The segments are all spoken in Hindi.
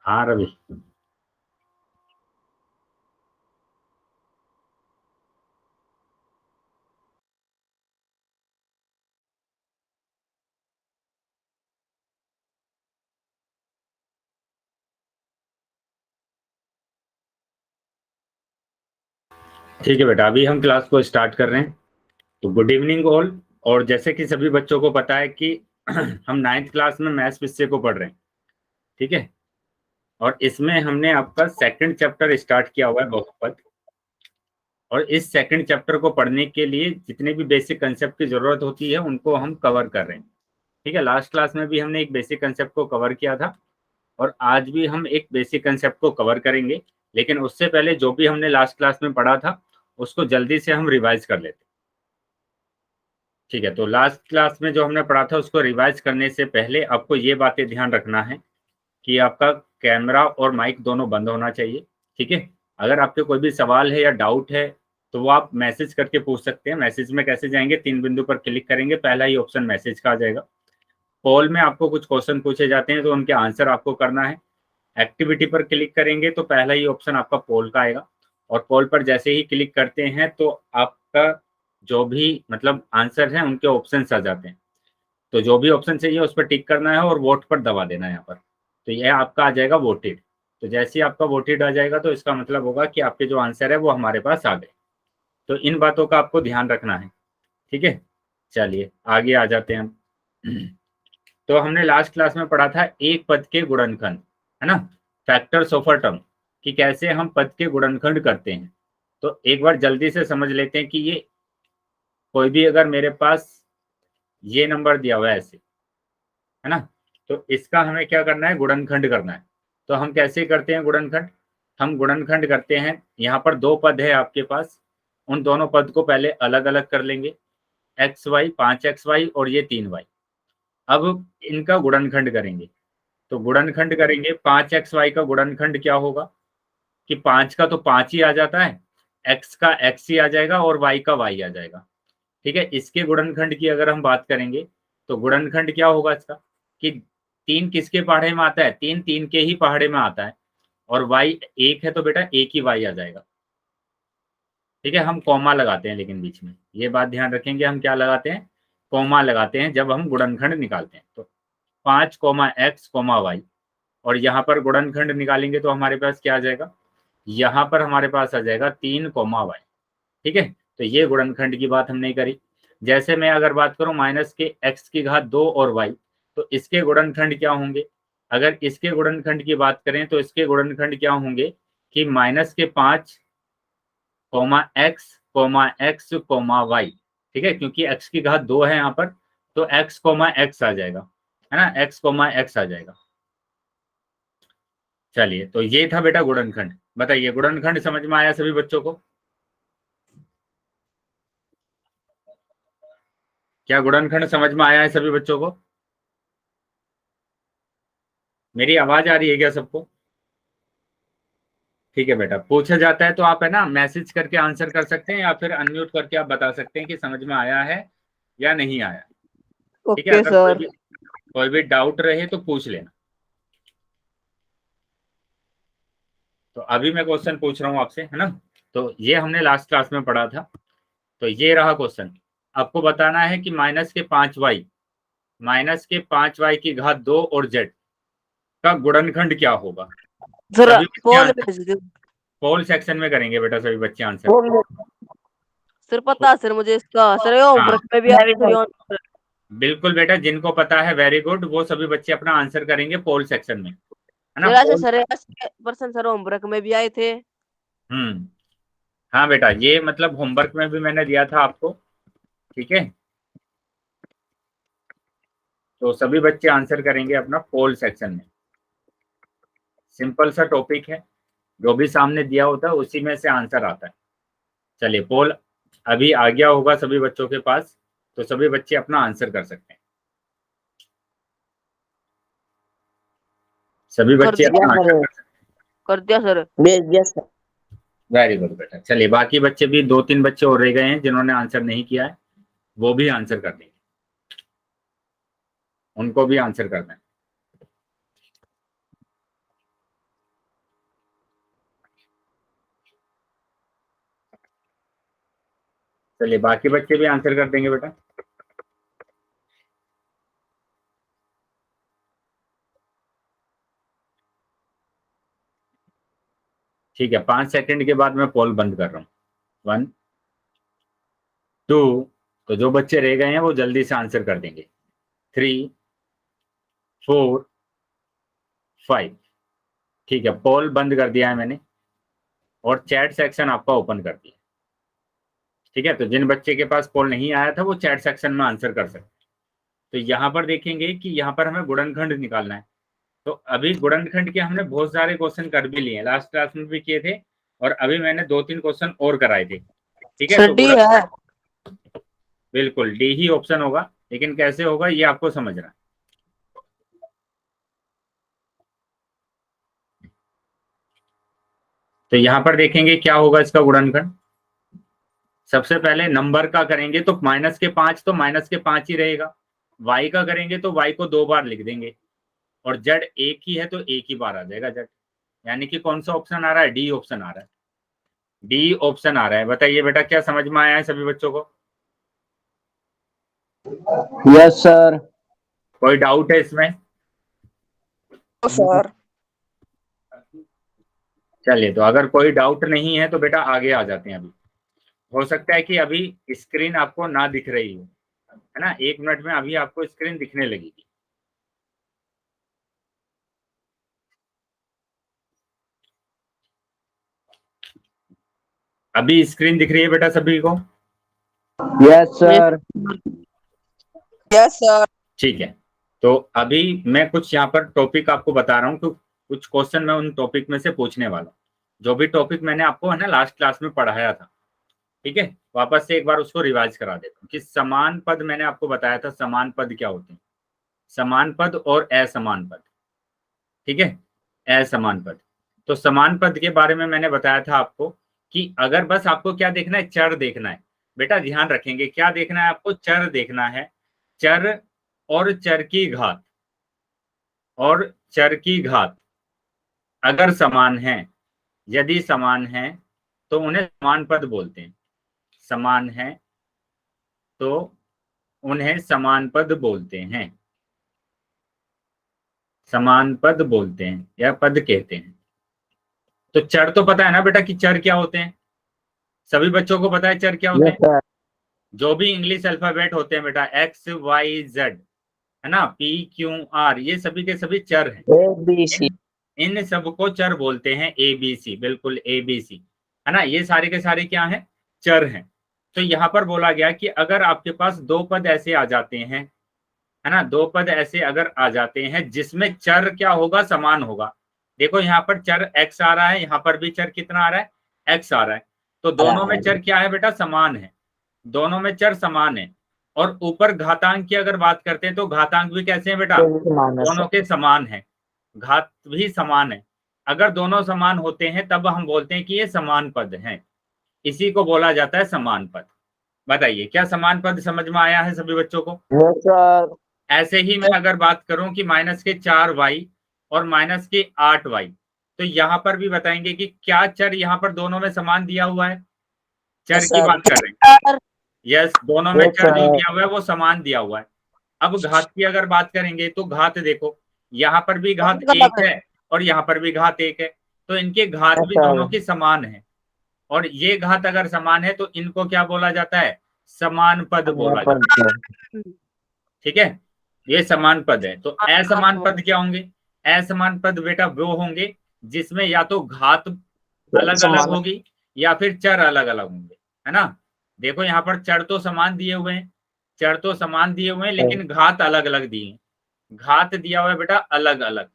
हाँ रवि। ठीक है बेटा, अभी हम क्लास को स्टार्ट कर रहे हैं। तो गुड इवनिंग ऑल। और जैसे कि सभी बच्चों को पता है कि हम नाइन्थ क्लास में मैथ्स विषय को पढ़ रहे हैं। ठीक है। और इसमें हमने आपका सेकंड चैप्टर स्टार्ट किया हुआ है, बहुपद। और इस सेकंड चैप्टर को पढ़ने के लिए जितने भी बेसिक कंसेप्ट की जरूरत होती है उनको हम कवर कर रहे हैं। ठीक है। लास्ट क्लास में भी हमने एक बेसिक कंसेप्ट को कवर किया था, और आज भी हम एक बेसिक कंसेप्ट को कवर करेंगे। लेकिन उससे पहले जो भी हमने लास्ट क्लास में पढ़ा था उसको जल्दी से हम रिवाइज कर लेते हैं। ठीक है। तो लास्ट क्लास में जो हमने पढ़ा था उसको रिवाइज करने से पहले आपको ये बातें ध्यान रखना है कि आपका कैमरा और माइक दोनों बंद होना चाहिए। ठीक है। अगर आपके कोई भी सवाल है या डाउट है तो वो आप मैसेज करके पूछ सकते हैं। मैसेज में कैसे जाएंगे, 3 बिंदु पर क्लिक करेंगे, पहला ही ऑप्शन मैसेज का आ जाएगा। कॉल में आपको कुछ क्वेश्चन पूछे जाते हैं तो उनके आंसर आपको करना है। एक्टिविटी पर क्लिक करेंगे तो पहला ही ऑप्शन आपका पोल का आएगा। और पोल पर जैसे ही क्लिक करते हैं तो आपका जो भी मतलब आंसर है उनके ऑप्शन आ जाते हैं। तो जो भी ऑप्शन चाहिए उस पर टिक करना है और वोट पर दबा देना है यहाँ पर। तो यह आपका आ जाएगा वोटेड। तो जैसे ही आपका वोटेड आ जाएगा तो इसका मतलब होगा कि आपके जो आंसर है वो हमारे पास आ गए। तो इन बातों का आपको ध्यान रखना है। ठीक है। चलिए आगे आ जाते हैं हम। तो हमने लास्ट क्लास में पढ़ा था एक पद के गुणनखंड, है ना, फैक्टर्स ऑफ अ टर्म, कि कैसे हम पद के गुणनखंड करते हैं। तो एक बार जल्दी से समझ लेते हैं कि ये कोई भी अगर मेरे पास ये नंबर दिया हुआ है ऐसे, है ना, तो इसका हमें क्या करना है, गुणनखंड करना है। तो हम कैसे करते हैं गुणनखंड? हम गुणनखंड करते हैं, यहाँ पर दो पद है आपके पास, उन दोनों पद को पहले अलग अलग कर लेंगे। एक्स वाई, 5xy और ये 3y। अब इनका गुणनखंड करेंगे। तो गुणनखंड करेंगे, 5xy का गुणनखंड क्या होगा कि 5 का तो 5 ही आ जाता है, x का x ही आ जाएगा और y का y आ जाएगा। ठीक है। इसके गुणनखंड की अगर हम बात करेंगे तो गुणनखंड क्या होगा इसका कि 3 किसके पहाड़े में आता है, 3 3 के ही पहाड़े में आता है, और y 1 है तो बेटा 1 ही y आ जाएगा। ठीक है। हम कॉमा लगाते हैं लेकिन बीच में, ये बात ध्यान रखेंगे, हम क्या लगाते हैं, कॉमा लगाते हैं जब हम गुणनखंड निकालते हैं। तो 5 x, y, और यहाँ पर गुणनखंड निकालेंगे तो हमारे पास क्या आ जाएगा, यहाँ पर हमारे पास आ जाएगा 3 y। ठीक है। तो ये गुणनखंड की बात हम नहीं करी। जैसे मैं अगर बात करूं माइनस के x⁻2 और y, तो इसके गुणनखंड क्या होंगे, अगर इसके गुणनखंड की बात करें तो इसके गुणनखंड क्या होंगे कि -5 x, x, y। ठीक है। क्योंकि x⁻2 है यहाँ पर, तो x, आ जाएगा, है ना, x, आ जाएगा। चलिए, तो ये था बेटा गुणनखंड। बताइए गुणनखंड समझ में आया सभी बच्चों को? क्या गुणनखंड समझ में आया है सभी बच्चों को? मेरी आवाज आ रही है क्या सबको? ठीक है बेटा, पूछा जाता है तो आप है ना मैसेज करके आंसर कर सकते हैं, या फिर अनम्यूट करके आप बता सकते हैं कि समझ में आया है या नहीं आया। ठीक है। ओके अगर सर। कोई भी डाउट रहे तो पूछ लेना। तो अभी मैं क्वेश्चन पूछ रहा हूँ आपसे, है ना। तो ये हमने लास्ट क्लास में पढ़ा था। तो ये रहा क्वेश्चन। आपको बताना है कि -के 5y, और z का गुणनखंड क्या होगा। सर सभी बच्चे पोल आंसर भेज दो। पोल सेक्शन में करेंगे बेटा, सभी बच्चे आंसर। सर पता है सर मुझे इसका, सर ये हाँ होमवर्क में भी आया सर ये। बिल्कुल बेटा, जिनको पता है वेरी गुड, वो सभी बच्चे अपना आंसर करेंगे पोल सेक्शन में, है ना, सर ऐसे पोल। सर ऐसे पर्सन सर होमवर्क में भी आए थे। हम्म। हाँ बेटा, ये मतलब होमवर्क में भी मैंने दिया था आपको। ठीक है। तो सभी बच्चे आंसर करेंगे अपना पोल सेक्शन में। सिंपल सा टॉपिक है, जो भी सामने दिया होता है उसी में से आंसर आता है। चलिए, पोल अभी आ गया होगा सभी बच्चों के पास, तो सभी बच्चे अपना आंसर कर सकते हैं। सभी कर बच्चे दिया अपना आंसर सर। कर सकते कर दिया सर। भेज दिया सर। हैं। वेरी गुड बेटा। चलिए, बाकी बच्चे भी 2 3 बच्चे और रह गए हैं जिन्होंने आंसर नहीं किया है, वो भी आंसर कर देंगे, उनको भी आंसर करना है। चलिए बाकी बच्चे भी आंसर कर देंगे बेटा। ठीक है, 5 सेकंड के बाद मैं पोल बंद कर रहा हूँ। 1 2, तो जो बच्चे रह गए हैं वो जल्दी से आंसर कर देंगे। 3 4 5। ठीक है, पोल बंद कर दिया है मैंने और चैट सेक्शन आपका ओपन कर दिया। ठीक है, तो जिन बच्चे के पास पोल नहीं आया था वो चैट सेक्शन में आंसर कर सकते। तो यहाँ पर देखेंगे कि यहाँ पर हमें गुणनखंड निकालना है। तो अभी गुणनखंड के हमने बहुत सारे क्वेश्चन कर भी लिए, लास्ट क्लास में भी किए थे और अभी मैंने 2-3 क्वेश्चन और कराए थे। ठीक है, सर तो डी है। बिल्कुल डी ही ऑप्शन होगा, लेकिन कैसे होगा ये आपको समझना है। तो यहाँ पर देखेंगे क्या होगा इसका गुणनखंड। सबसे पहले नंबर का करेंगे तो -5 तो -5 ही रहेगा। y का करेंगे तो y को 2 बार लिख देंगे और z एक ही है तो एक ही बार आ जाएगा z। यानी कि कौन सा ऑप्शन आ रहा है? डी ऑप्शन आ रहा है। डी ऑप्शन आ रहा है। बताइए बेटा क्या समझ में आया है सभी बच्चों को? Yes sir. कोई डाउट है इसमें? सर चलिए, तो अगर कोई डाउट नहीं है तो बेटा आगे आ जाते हैं। अभी हो सकता है कि अभी स्क्रीन आपको ना दिख रही हो, है ना? 1 मिनट में अभी आपको स्क्रीन दिखने लगेगी। अभी स्क्रीन दिख रही है बेटा सभी को? Yes sir. Yes sir. ठीक है, तो अभी मैं कुछ यहाँ पर टॉपिक आपको बता रहा हूँ, तो कुछ क्वेश्चन मैं उन टॉपिक में से पूछने वाला हूँ, जो भी टॉपिक मैंने आपको है ना लास्ट क्लास में पढ़ाया था। ठीक है, वापस से एक बार उसको रिवाइज करा देता हूँ कि समान पद मैंने आपको बताया था। समान पद क्या होते हैं? समान पद और असमान पद। ठीक है, असमान पद। तो समान पद के बारे में मैंने बताया था आपको कि अगर बस आपको क्या देखना है? चर देखना है। बेटा ध्यान रखेंगे, क्या देखना है आपको? चर देखना है। चर और चर की घात, और चर की घात अगर समान है, यदि समान है तो उन्हें समान पद बोलते हैं। समान है तो उन्हें समान पद बोलते हैं। समान पद बोलते हैं या पद कहते हैं। तो चर तो पता है ना बेटा कि चर क्या होते हैं? सभी बच्चों को पता है चर क्या होते यस हैं? सर। जो भी इंग्लिश अल्फाबेट होते हैं बेटा, एक्स वाई जेड, है ना, पी क्यू आर, ये सभी के सभी चर हैं। ABC। इन सबको चर बोलते हैं। ए बी सी, बिल्कुल ए बी सी, है ना, ये सारे के सारे क्या हैं? चर हैं। तो यहाँ पर बोला गया कि अगर आपके पास 2 पद ऐसे आ जाते हैं, है ना, 2 पद ऐसे अगर आ जाते हैं जिसमें चर क्या होगा? समान होगा। देखो यहाँ पर चर x आ रहा है, यहाँ पर भी चर कितना आ रहा है? x आ रहा है। तो दोनों में चर क्या है बेटा? समान है। दोनों में चर समान है। और ऊपर घातांक की अगर बात करते हैं तो घातांक भी कैसे हैं बेटा? दोनों के समान है। घात भी समान है। अगर दोनों समान होते हैं तब हम बोलते हैं कि ये समान पद हैं। इसी को बोला जाता है समान पद। बताइए क्या समान पद समझ में आया है सभी बच्चों को? Yes sir. ऐसे ही मैं अगर बात करूं कि -4y और -8y, तो यहाँ पर भी बताएंगे कि क्या चर यहाँ पर दोनों में समान दिया हुआ है? चर की बात कर रहे हैं। यस, दोनों में यस चर जो सर। दिया हुआ है वो समान दिया हुआ है। अब घात की अगर बात करेंगे तो घात देखो, यहाँ पर भी घात 1 है और यहाँ पर भी घात 1 है। तो इनके घात यस भी सर। दोनों की समान है। और ये घात अगर समान है तो इनको क्या बोला जाता है? समान पद बोला जाता है। ठीक है, ये समान पद है। तो असमान पद क्या होंगे? असमान पद बेटा वो होंगे जिसमें या तो घात अलग अलग समान। होगी या फिर चर अलग अलग होंगे, है ना। देखो यहाँ पर चर तो समान दिए हुए हैं, चर तो समान दिए हुए हैं, लेकिन घात अलग अलग दिए हैं। घात दिया हुआ है बेटा अलग अलग।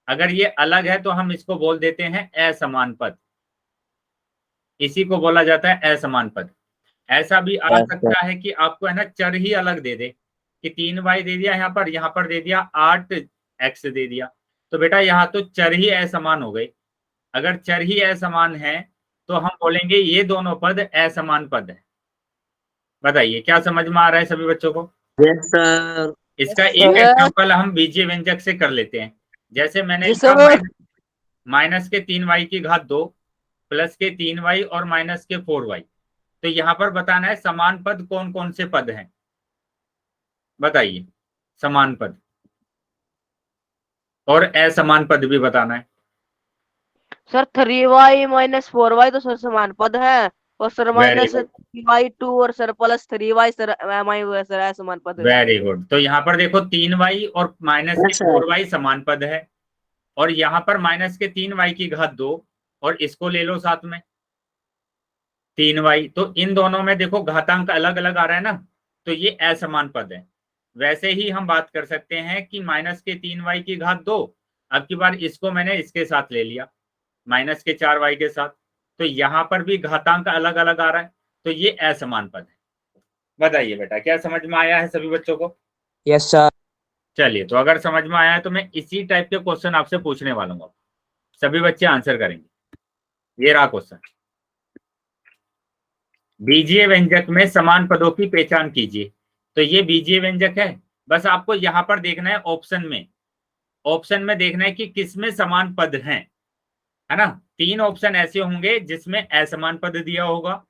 अगर ये अलग है तो हम इसको बोल देते हैं असमान पद। इसी को बोला जाता है असमान पद। ऐसा भी आ यस सर। सकता है कि आपको है ना चर ही अलग दे दे, कि 3y दे दिया यहाँ पर दे दिया 8x दे दिया, तो बेटा यहाँ तो चर ही असमान हो गए। अगर चर ही असमान है तो हम बोलेंगे ये दोनों पद असमान पद है। बताइए क्या समझ में आ रहा है सभी बच्चों को? Yes sir. इसका एक एग्जांपल हम बीजीय व्यंजक से कर लेते हैं। जैसे मैंने लिखा -3y की घात 2 +3y और -4y, तो यहाँ पर बताना है समान पद कौन कौन से पद हैं, बताइए। समान पद और असमान पद भी बताना है। सर 3y माइनस 4y तो सर समान पद है, और sir very minus good, 3y2 और sir plus 3y sir sir असमान पद है। Very good. तो यहाँ पर देखो 3y और माइनस के Yes, sir. 4y समान पद है, और यहाँ पर माइनस के 3y की घात 2, और इसको ले लो साथ में 3y। तो इन दोनों में देखो घातांक अलग अलग आ रहा है ना, तो ये असमान पद है। वैसे ही हम बात कर सकते हैं कि माइनस के 3y की घात 2, अब की बार इसको मैंने इसके साथ ले लिया माइनस के 4y के साथ, तो यहाँ पर भी घातांक अलग अलग आ रहा है, तो ये असमान पद है। बताइए बेटा, क्या समझ में आया है सभी बच्चों को? Yes, sir. चलिए, तो अगर समझ में आया है तो मैं इसी टाइप के क्वेश्चन आपसे पूछने वाला हूँ, सभी बच्चे आंसर करेंगे। ये रहा क्वेश्चन, बीजीय व्यंजक में समान पदों की पहचान कीजिए। तो ये बीजीय व्यंजक है, बस आपको यहाँ पर देखना है ऑप्शन में देखना है कि किसमें समान पद हैं, है ना। 3 ऑप्शन ऐसे होंगे जिसमें असमान पद दिया होगा,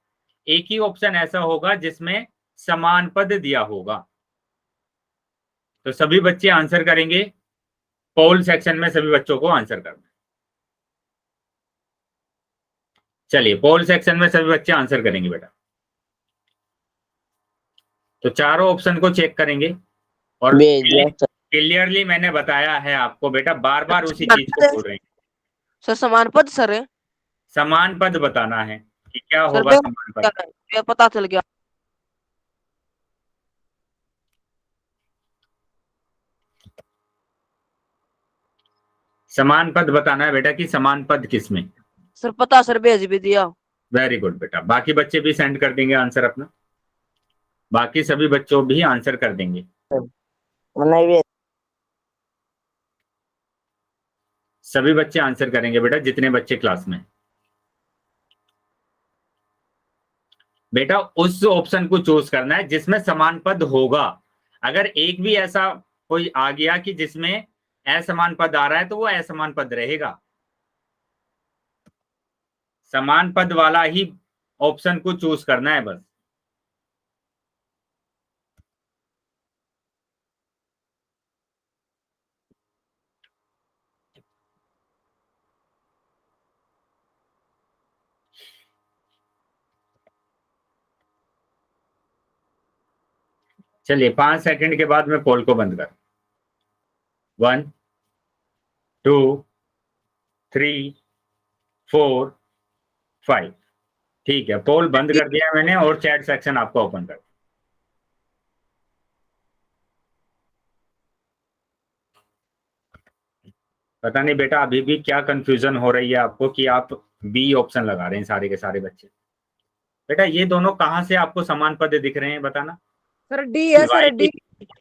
एक ही ऑप्शन ऐसा होगा जिसमें समान पद दिया होगा। तो सभी बच्चे आंसर करेंगे, पोल सेक्शन में सभी बच्चों को आंसर करना है। चलिए, पोल सेक्शन में सभी बच्चे आंसर करेंगे बेटा। तो चारों ऑप्शन को चेक करेंगे, और Yes, sir. क्लियरली मैंने बताया है आपको बेटा, बार बार उसी चीज को बोल रहे हैं, सर समान पद सर है। समान पद बताना है कि क्या सर होगा समान पद। ये पता चल गया। समान पद बताना है बेटा कि समान पद किसमें। सर पता सर भेज भी दिया। वेरी गुड बेटा, बाकी बच्चे भी सेंड कर देंगे आंसर अपना, बाकी सभी बच्चों भी आंसर कर देंगे। नहीं सभी बच्चे आंसर करेंगे बेटा, जितने बच्चे क्लास में। बेटा उस ऑप्शन को चूज करना है जिसमें समान पद होगा। अगर एक भी ऐसा कोई आ गया कि जिसमें असमान पद आ रहा है, तो वो असमान पद रहेगा, समान पद वाला ही ऑप्शन को चूज करना है बस। चलिए, 5 सेकंड के बाद मैं पोल को बंद कर, 1 2 3 4 5। ठीक है, पोल बंद कर दिया मैंने, और चैट सेक्शन आपका ओपन कर। पता नहीं बेटा अभी भी क्या कंफ्यूजन हो रही है आपको कि आप बी ऑप्शन लगा रहे हैं सारे के सारे बच्चे। बेटा ये दोनों कहाँ से आपको समान पद दिख रहे हैं बताना। सर डी है सर डी।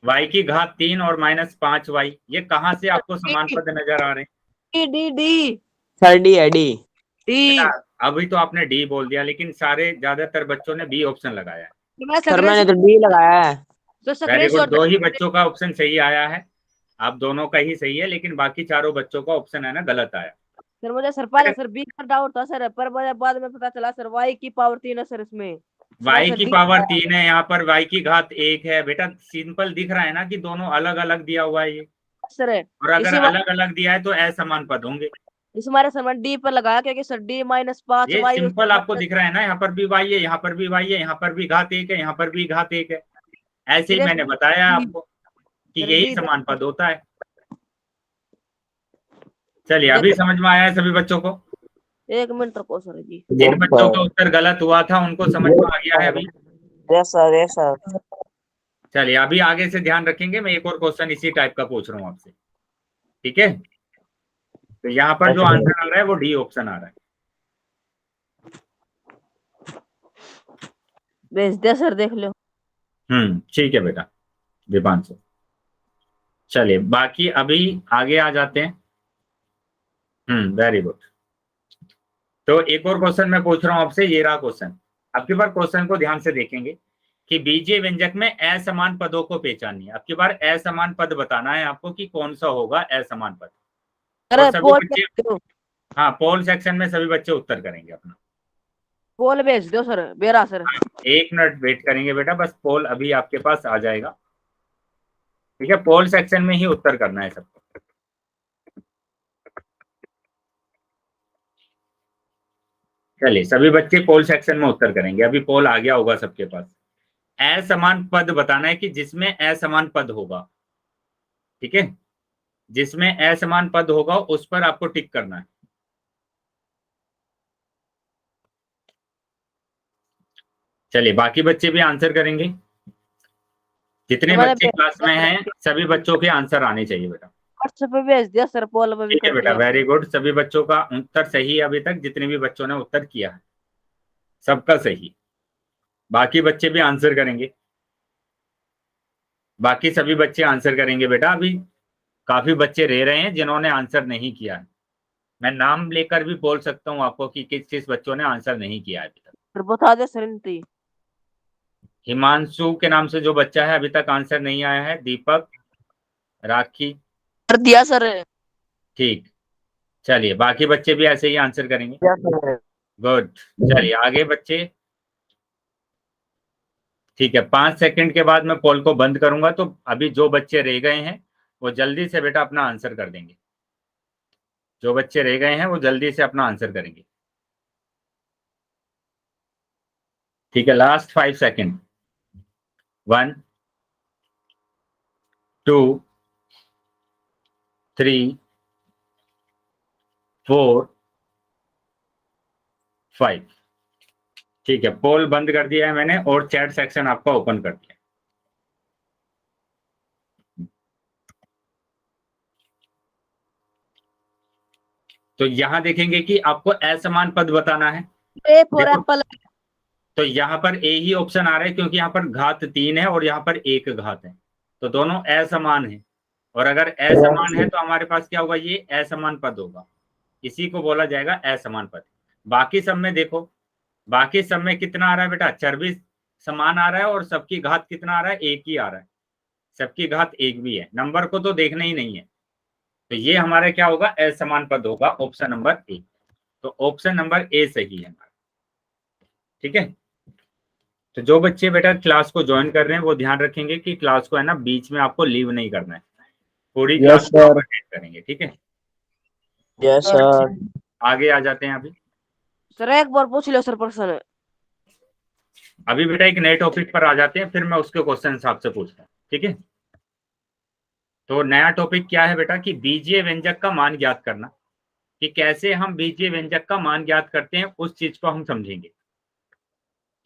y की घात 3 और -5y, ये कहाँ से आपको समान पद नजर आ रहे हैं? D D D sir D है डी। बेटा डी। अभी तो आपने डी बोल दिया, लेकिन सारे ज्यादातर बच्चों ने बी ऑप्शन लगाया है। सर मैंने तो डी लगाया है। वेरी गुड, 2 ही बच्चों का ऑप्शन सही आया है, आप दोनों का ही सही है, लेकिन बाकी चारों बच्चों का ऑप्शन है ना गलत आया। सर मुझे सर पहले सर बी का डाउट था सर, पर मुझे बाद में पता चला सर वाई की पावर 3 है सर इसमें। y की पावर 3 है, यहाँ पर y की घात 1 है। बेटा सिंपल दिख रहा है ना कि दोनों अलग अलग दिया हुआ है ये, सर और अगर अलग अलग दिया है तो असमान पद होंगे। इस हमारे सर डी पर लगाया क्योंकि सर डी -5 ये वाई सिंपल आपको दिख रहा है ना, यहाँ पर भी y है, यहाँ पर भी y है, यहाँ पर भी घात 1 है, यहाँ पर भी घात 1 है। ऐसे ही मैंने बताया आपको कि यही समान पद होता है। चलिए, अभी समझ में आया है सभी बच्चों को? 1 मिनट रुको सर जी। जिन बच्चों का उत्तर गलत हुआ था उनको समझ में आ गया है अभी? Yes sir. चलिए, अभी आगे से ध्यान रखेंगे, मैं एक और क्वेश्चन इसी टाइप का पूछ रहा हूँ आपसे, ठीक है। तो यहाँ पर जो आंसर आ रहा है वो डी ऑप्शन आ रहा है। भेज दिया सर, देख लो। ठीक है बेटा दीपांशु। चलिए, बाकी अभी आगे आ जाते हैं। Very good. तो एक और क्वेश्चन मैं पूछ रहा हूँ आपसे, ये रहा क्वेश्चन। आपकी बार क्वेश्चन को ध्यान से देखेंगे कि बीजीय व्यंजक में असमान पदों को पहचानिए। आपकी बार असमान पद बताना है आपको कि कौन सा होगा असमान पद। और सभी बच्चे, हाँ, पोल सेक्शन में सभी बच्चे उत्तर करेंगे अपना। पोल भेज दो सर मेरा सर। 1 मिनट वेट करेंगे बेटा, बस पोल अभी आपके पास आ जाएगा। ठीक है, पोल सेक्शन में ही उत्तर करना है सबको। चलिए सभी बच्चे पोल सेक्शन में उत्तर करेंगे, अभी पोल आ गया होगा सबके पास। असमान पद बताना है कि जिसमें असमान पद होगा। ठीक है, जिसमें असमान पद होगा उस पर आपको टिक करना है। चलिए बाकी बच्चे भी आंसर करेंगे। जितने मैंने बच्चे क्लास में हैं सभी बच्चों के आंसर आने चाहिए बेटा। व्हाट्सएप पे भेज दिया सर, पोल में भी ठीक है कर बेटा, दिया। वेरी गुड, सभी बच्चों का उत्तर सही है। अभी तक जितने भी बच्चों ने उत्तर किया है सबका सही। बाकी बच्चे भी आंसर करेंगे, बाकी सभी बच्चे आंसर करेंगे बेटा। अभी काफी बच्चे रह रहे हैं जिन्होंने आंसर नहीं किया है। मैं नाम लेकर भी बोल सकता हूँ आपको कि किस किस बच्चों ने आंसर नहीं किया है अभी तक। फिर बता दे सर इनती। हिमांशु के नाम से जो बच्चा है अभी तक आंसर नहीं आया है। दीपक, राखी, कर दिया सर। ठीक। चलिए बाकी बच्चे भी ऐसे ही आंसर करेंगे। Yes sir. गुड। चलिए आगे बच्चे। ठीक है, 5 सेकंड के बाद मैं पोल को बंद करूंगा, तो अभी जो बच्चे रह गए हैं वो जल्दी से बेटा अपना आंसर कर देंगे। जो बच्चे रह गए हैं वो जल्दी से अपना आंसर करेंगे। ठीक है, लास्ट 5 सेकंड। 1 2 3 4 5। ठीक है, पोल बंद कर दिया है मैंने और चैट सेक्शन आपका ओपन कर दिया। तो यहां देखेंगे कि आपको असमान पद बताना है। ए फॉर देखो, एप्पल। तो यहाँ पर ए ही ऑप्शन आ रहा है क्योंकि यहाँ पर घात 3 है और यहाँ पर 1 घात है, तो दोनों असमान है। और अगर असमान है तो हमारे पास क्या होगा, ये असमान पद होगा। इसी को बोला जाएगा असमान पद। बाकी सब में देखो, बाकी सब में कितना आ रहा है बेटा, चर भी समान आ रहा है और सबकी घात कितना आ रहा है, 1 ही आ रहा है। सबकी घात 1 भी है, नंबर को तो देखना ही नहीं है। तो ये हमारा क्या होगा, असमान पद होगा, ऑप्शन नंबर ए। तो ऑप्शन नंबर ए सही है हमारा। ठीक है, तो जो बच्चे बेटा क्लास को ज्वाइन कर रहे हैं वो ध्यान रखेंगे कि क्लास को है ना बीच में आपको लीव नहीं करना है, पूरी क्लास को आप अटेंड करेंगे। ठीक है, यस सर। आगे आ जाते हैं। अभी सर एक बार पूछ लो सर प्रश्न। अभी बेटा एक नए टॉपिक पर आ जाते हैं, फिर मैं उसके क्वेश्चन आपसे पूछता हूँ। ठीक है, तो नया टॉपिक क्या है बेटा कि बीजीय व्यंजक का मान ज्ञात करना। कि कैसे हम बीजीय व्यंजक का मान ज्ञात करते हैं उस चीज को हम समझेंगे।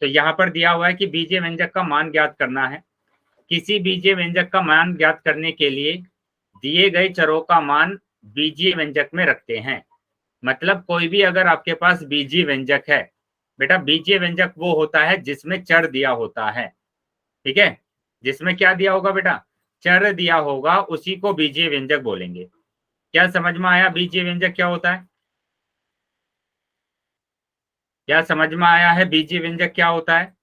तो यहाँ पर दिया हुआ है कि बीजीय व्यंजक का मान ज्ञात करना है। किसी बीजीय व्यंजक का मान ज्ञात करने के लिए दिए गए चरों का मान बीजीय व्यंजक में रखते हैं। मतलब कोई भी अगर आपके पास बीजीय व्यंजक है बेटा, बीजीय व्यंजक वो होता है जिसमें चर दिया होता है। ठीक है, जिसमें क्या दिया होगा बेटा, चर दिया होगा, उसी को बीजीय व्यंजक बोलेंगे। क्या समझ में आया बीजीय व्यंजक क्या होता है? क्या समझ में आया है बीजीय व्यंजक क्या होता है?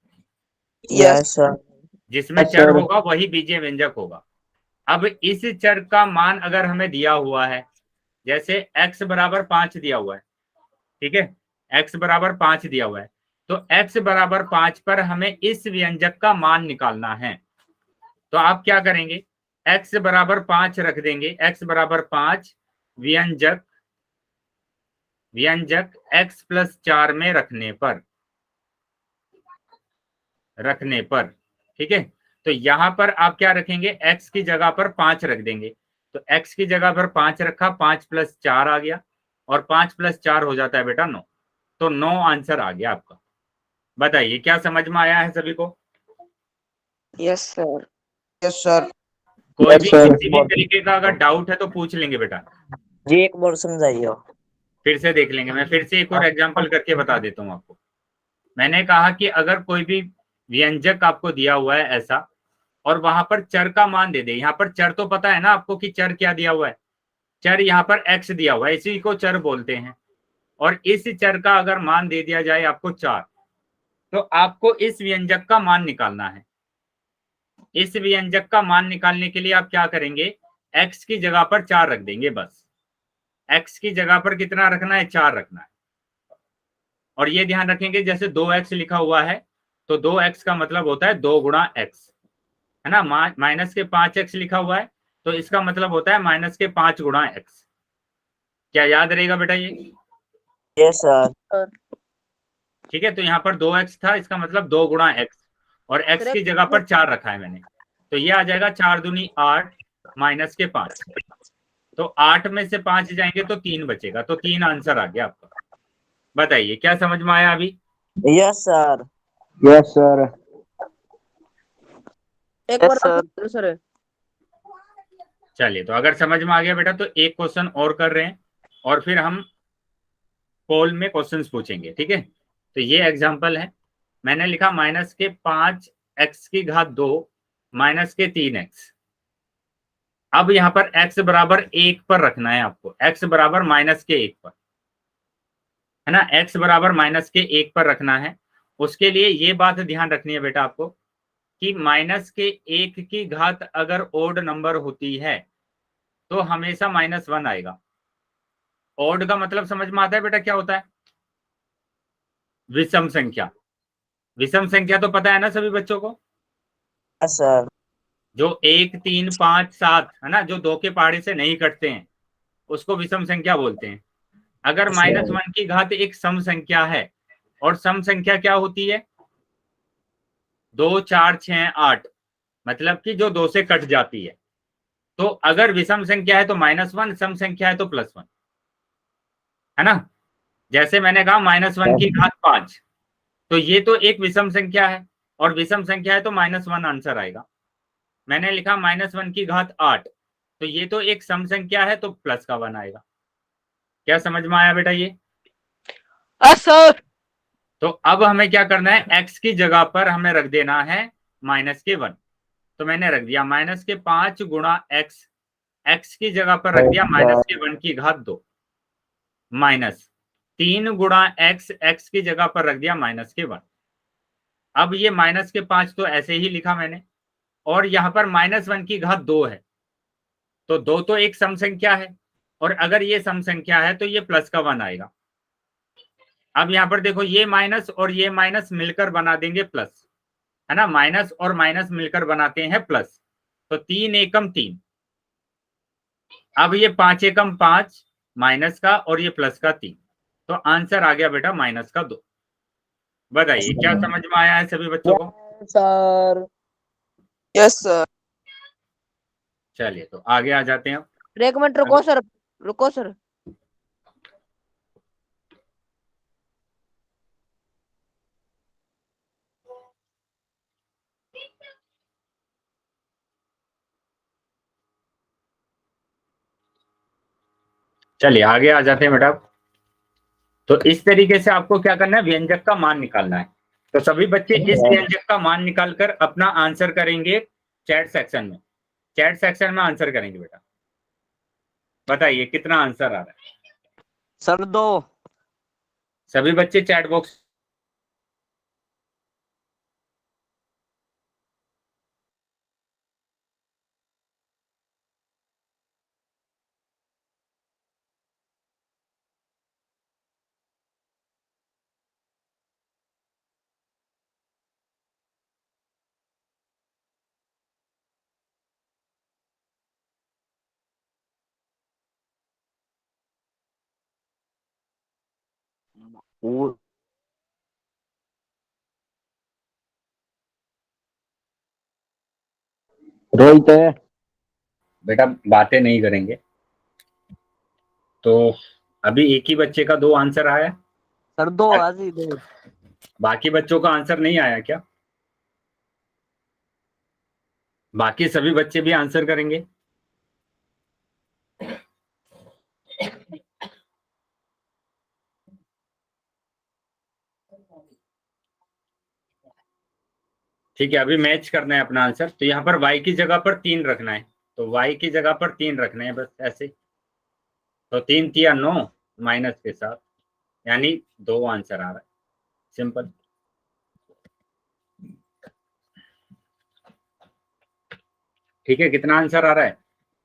Yes sir. जिसमें चर होगा वही बीजीय व्यंजक होगा। अब इस चर का मान अगर हमें दिया हुआ है, जैसे x बराबर 5 दिया हुआ है। ठीक है, x बराबर 5 दिया हुआ है, तो x बराबर 5 पर हमें इस व्यंजक का मान निकालना है। तो आप क्या करेंगे, x बराबर 5 रख देंगे। x बराबर 5 व्यंजक व्यंजक x+4 में रखने पर ठीक है, तो यहां पर आप क्या रखेंगे, x की जगह पर 5 रख देंगे। तो x की जगह पर 5 रखा, 5+4 आ गया, और 5+4 हो जाता है बेटा 9। तो 9 आंसर आ गया आपका। बताइए क्या समझ में आया है सभी को? Yes sir. Yes sir. कोई भी Yes, sir. किसी भी तरीके का अगर डाउट है तो पूछ लेंगे बेटा, जी एक बार समझाइए। फिर से देख लेंगे। मैं फिर से एक और एग्जांपल करके बता देता हूँ आपको। मैंने कहा कि अगर कोई भी व्यंजक आपको दिया हुआ है ऐसा, और वहां पर चर का मान दे दे। यहाँ पर चर तो पता है ना आपको कि चर क्या दिया हुआ है, चर यहाँ पर x दिया हुआ है, इसी को चर बोलते हैं। और इस चर का अगर मान दे दिया जाए आपको 4, तो आपको इस व्यंजक का मान निकालना है। इस व्यंजक का मान निकालने के लिए आप क्या करेंगे, x की जगह पर 4 रख देंगे। बस x की जगह पर कितना रखना है, 4 रखना है। और ये ध्यान रखेंगे जैसे 2x लिखा हुआ है तो 2x का मतलब होता है 2 गुणा x, है ना। माइनस के 5x लिखा हुआ है तो इसका मतलब होता है माइनस के 5 गुणा x। क्या याद रहेगा बेटा ये? Yes sir. ठीक है, तो यहाँ पर 2x था, इसका मतलब 2 गुणा x, और x की जगह पर 4 रखा है मैंने, तो ये आ जाएगा 4 दूनी 8 माइनस के 5। तो 8 में से 5 जाएंगे तो 3 बचेगा, तो 3 आंसर आ गया आपका। बताइए क्या समझ में आया अभी? Yes sir. Yes sir. एक Yes, बार sir. और सर। चलिए, तो अगर समझ में आ गया बेटा तो एक क्वेश्चन और कर रहे हैं और फिर हम पोल में क्वेश्चंस पूछेंगे, ठीक है। तो ये एग्जांपल है, मैंने लिखा माइनस के 5x की घात 2 माइनस के 3x। अब यहाँ पर x बराबर 1 पर रखना है आपको, x बराबर माइनस के 1 पर, है ना। x बराबर माइनस के 1 पर रखना है। उसके लिए ये बात ध्यान रखनी है बेटा आपको कि माइनस के 1 की घात अगर ओड नंबर होती है तो हमेशा -1 आएगा। ओड का मतलब समझ में आता है बेटा क्या होता है? विषम संख्या। विषम संख्या तो पता है ना सभी बच्चों को, यस सर। जो 1 3 5 7 है ना, जो 2 के पहाड़े से नहीं कटते हैं उसको विषम संख्या बोलते हैं। अगर -1 की घात एक सम संख्या है, और सम संख्या क्या होती है? 2 4 6 8, मतलब कि जो 2 से कट जाती है। तो अगर विषम संख्या है तो -1, सम संख्या है तो +1, है ना। जैसे मैंने कहा -1 की घात 5, तो ये तो एक विषम संख्या है, और विषम संख्या है तो -1 आंसर आएगा। मैंने लिखा -1 की घात 8, तो ये तो एक सम संख्या है तो प्लस का 1 आएगा। क्या समझ में आया बेटा ये? सर। तो अब हमें क्या करना है, x की जगह पर हमें रख देना है -1। तो मैंने रख दिया माइनस के 5 गुणा x, x की जगह पर रख दिया -1 की घात 2, माइनस 3 गुणा x, x की जगह पर रख दिया -1। अब ये -5 तो ऐसे ही लिखा मैंने, और यहाँ पर -1 की घात 2 है, तो 2 तो एक सम संख्या है, और अगर ये सम संख्या है तो ये प्लस का 1 आएगा। अब यहाँ पर देखो, ये माइनस और ये माइनस मिलकर बना देंगे प्लस, है ना। माइनस और माइनस मिलकर बनाते हैं प्लस, तो 3 एकम 3। अब ये 5 एकम 5 माइनस का, और ये प्लस का 3, तो आंसर आ गया बेटा माइनस का 2। बताइए क्या समझ में आया है सभी बच्चों को? सर। Yes sir. चलिए, तो आगे आ जाते हैं। एक मिनट रुको सर, रुको सर। चलिए आगे आ जाते हैं बेटा। तो इस तरीके से आपको क्या करना है, व्यंजक का मान निकालना है। तो सभी बच्चे इस व्यंजक का मान निकालकर अपना आंसर करेंगे चैट सेक्शन में। चैट सेक्शन में आंसर करेंगे बेटा। बताइए कितना आंसर आ रहा है? सर 2। सभी बच्चे चैट बॉक्स रोहित है। बेटा बातें नहीं करेंगे। तो अभी एक ही बच्चे का 2 आंसर आया, सर 2 आज ही 2। बाकी बच्चों का आंसर नहीं आया क्या? बाकी सभी बच्चे भी आंसर करेंगे। ठीक है, अभी मैच करना है अपना आंसर। तो यहाँ पर y की जगह पर 3 रखना है, तो y की जगह पर 3 रखना है बस ऐसे। तो 3 तिया 9 माइनस के साथ, यानी 2 आंसर आ रहा है, सिंपल। ठीक है, कितना आंसर आ रहा है?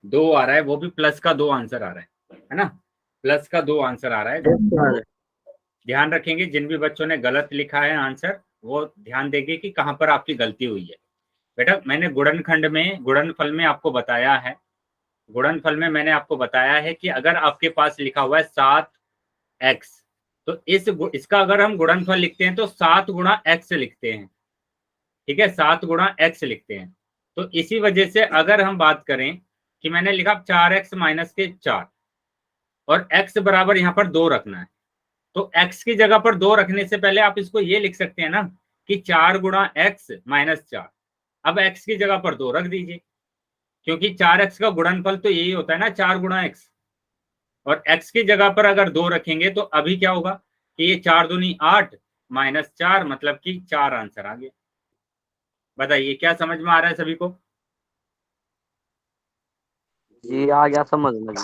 2 आ रहा है, वो भी प्लस का 2 आंसर आ रहा है ना। प्लस का 2 आंसर आ रहा है। ध्यान रखेंगे, जिन भी बच्चों ने गलत लिखा है आंसर वो ध्यान देंगे कि कहाँ पर आपकी गलती हुई है। बेटा मैंने गुणनफल में आपको बताया है, गुणनफल में मैंने आपको बताया है कि अगर आपके पास लिखा हुआ है 7x, तो इसका अगर हम गुणनफल लिखते हैं तो 7 गुणा x लिखते हैं, ठीक है, 7 गुणा x लिखते हैं। तो इसी वजह से अगर हम बात करें कि मैंने लिखा 4x माइनस के 4 और x बराबर यहाँ पर 2 रखना है, तो x की जगह पर 2 रखने से पहले आप इसको ये लिख सकते हैं ना कि 4 गुणा x माइनस 4। अब x की जगह पर 2 रख दीजिए, क्योंकि 4x का गुणनफल तो यही होता है ना 4 गुणा x, और x की जगह पर अगर 2 रखेंगे तो अभी क्या होगा कि ये 4 दूनी 8 माइनस 4 मतलब कि 4 आंसर आ गया। बताइए क्या समझ में आ रहा है सभी को? जी आ गया समझ में जी।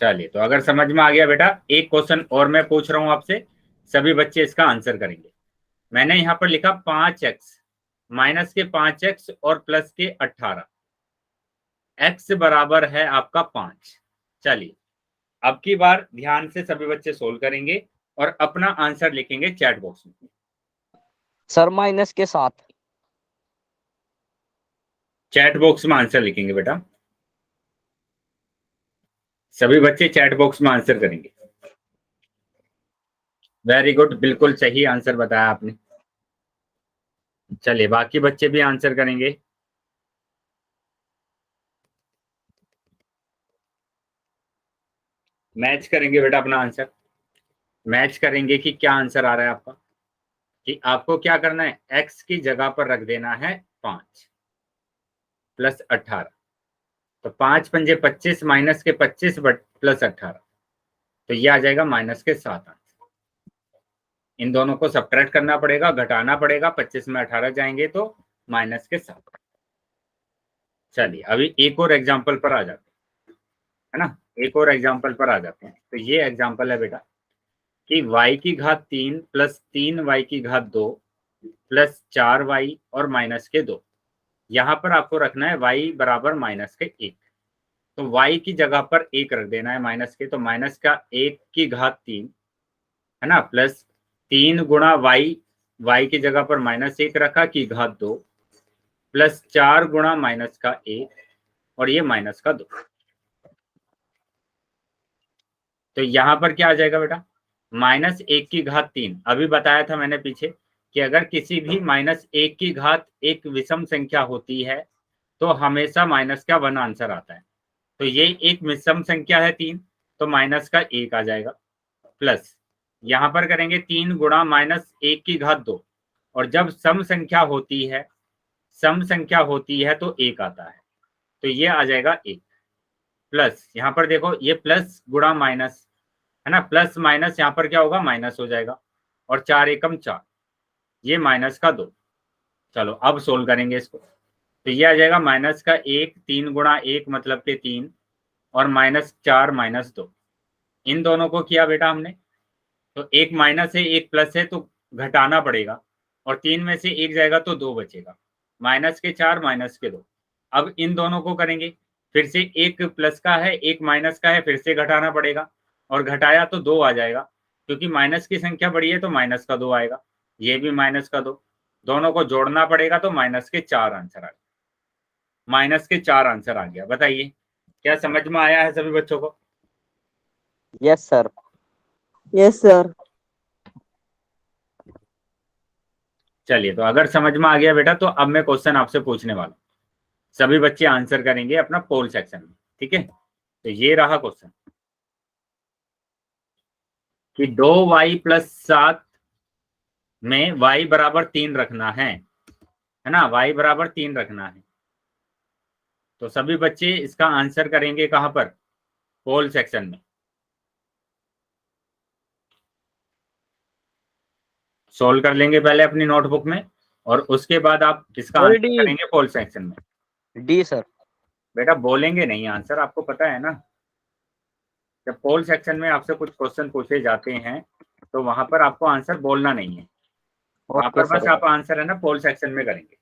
चलिए, तो अगर समझ में आ गया बेटा, एक क्वेश्चन और मैं पूछ रहा हूं आपसे, सभी बच्चे इसका आंसर करेंगे। मैंने यहाँ पर लिखा 5x माइनस के 5x और प्लस के 18, x बराबर है आपका 5। चलिए अब की बार ध्यान से सभी बच्चे सोल्व करेंगे और अपना आंसर लिखेंगे चैट बॉक्स में। सर माइनस के साथ। चैट बॉक्स में आंसर लिखेंगे बेटा, सभी बच्चे चैट बॉक्स में आंसर करेंगे। वेरी गुड, बिल्कुल सही आंसर बताया आपने। चलिए बाकी बच्चे भी आंसर करेंगे। मैच करेंगे बेटा अपना आंसर, मैच करेंगे कि क्या आंसर आ रहा है आपका। कि आपको क्या करना है, x की जगह पर रख देना है 5 प्लस 18, तो 5 पंजे 25 माइनस के 25 प्लस 18, तो ये आ जाएगा माइनस के 7 आंसर। इन दोनों को सब्ट्रैक्ट करना पड़ेगा, घटाना पड़ेगा, 25 में 18 जाएंगे तो माइनस के 7। चलिए अभी एक और एग्जाम्पल पर आ जाते हैं, है ना, एक और एग्जाम्पल पर आ जाते हैं। तो ये एग्जाम्पल है बेटा कि y की घात 3 प्लस 3y की घात 2 प्लस 4y और माइनस के 2। यहाँ पर आपको रखना है y बराबर माइनस के 1, तो y की जगह पर 1 रख देना है माइनस के, तो माइनस का 1 की घात 3 है ना, प्लस 3 गुणा y की जगह पर माइनस 1 रखा की घात 2 प्लस 4 गुणा माइनस का 1 और ये माइनस का 2। तो यहाँ पर क्या आ जाएगा बेटा, माइनस 1 की घात 3। अभी बताया था मैंने पीछे कि अगर किसी भी माइनस 1 की घात एक विषम संख्या होती है तो हमेशा माइनस का 1 आंसर आता है। तो ये एक विषम संख्या है 3, तो माइनस का 1 आ जाएगा, प्लस यहाँ पर करेंगे 3 गुणा माइनस 1 की घात 2, और जब सम संख्या होती है, सम संख्या होती है तो 1 आता है, तो ये आ जाएगा 1, प्लस यहाँ पर देखो ये प्लस गुणा माइनस है ना, प्लस माइनस यहाँ पर क्या होगा, माइनस हो जाएगा, और 4 एकम 4, ये माइनस का 2। चलो अब सोल्व करेंगे इसको, तो ये आ जाएगा माइनस का 1, 3 गुणा 1 मतलब के 3 और माइनस 4 माइनस 2। इन दोनों को किया बेटा हमने, तो एक माइनस है एक प्लस है तो घटाना पड़ेगा, और 3 में से 1 जाएगा तो 2 बचेगा, माइनस के 4 माइनस के 2। अब इन दोनों को करेंगे, फिर से एक प्लस का है एक माइनस का है, फिर से घटाना पड़ेगा, और घटाया तो 2 आ जाएगा, क्योंकि माइनस की संख्या बड़ी है तो माइनस का 2 आएगा, ये भी माइनस का 2, दोनों को जोड़ना पड़ेगा तो माइनस के 4 आंसर आ गया, माइनस के 4 आंसर आ गया। बताइए क्या समझ में आया है सभी बच्चों को? Yes sir. Yes sir. चलिए, तो अगर समझ में आ गया बेटा तो अब मैं क्वेश्चन आपसे पूछने वाला हूँ, सभी बच्चे आंसर करेंगे अपना पोल सेक्शन में, ठीक है। तो ये रहा क्वेश्चन कि 2y प्लस 7 में y बराबर 3 रखना है ना, y बराबर 3 रखना है। तो सभी बच्चे इसका आंसर करेंगे कहां पर, पोल सेक्शन में। सोल्व कर लेंगे पहले अपनी नोटबुक में, और उसके बाद आप इसका आंसर डी करेंगे पोल सेक्शन में। D sir. बेटा बोलेंगे नहीं आंसर, आपको पता है ना, जब पोल सेक्शन में आपसे कुछ क्वेश्चन पूछे जाते हैं तो वहां पर आपको आंसर बोलना नहीं है, वहां ओके पर बस सर। आप आंसर है ना पोल सेक्शन में करेंगे।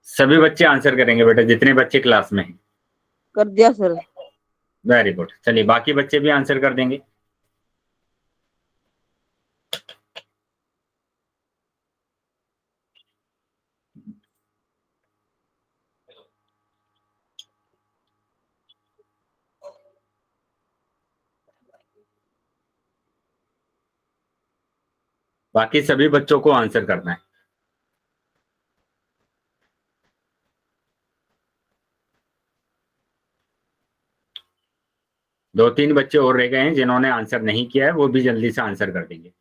सभी बच्चे आंसर करेंगे बेटा, जितने बच्चे क्लास में हैं। कर दिया सर। वेरी गुड, चलिए बाकी बच्चे भी आंसर कर देंगे। बाकी सभी बच्चों को आंसर करना है। दो तीन बच्चे और रह गए हैं जिन्होंने आंसर नहीं किया है, वो भी जल्दी से आंसर कर देंगे।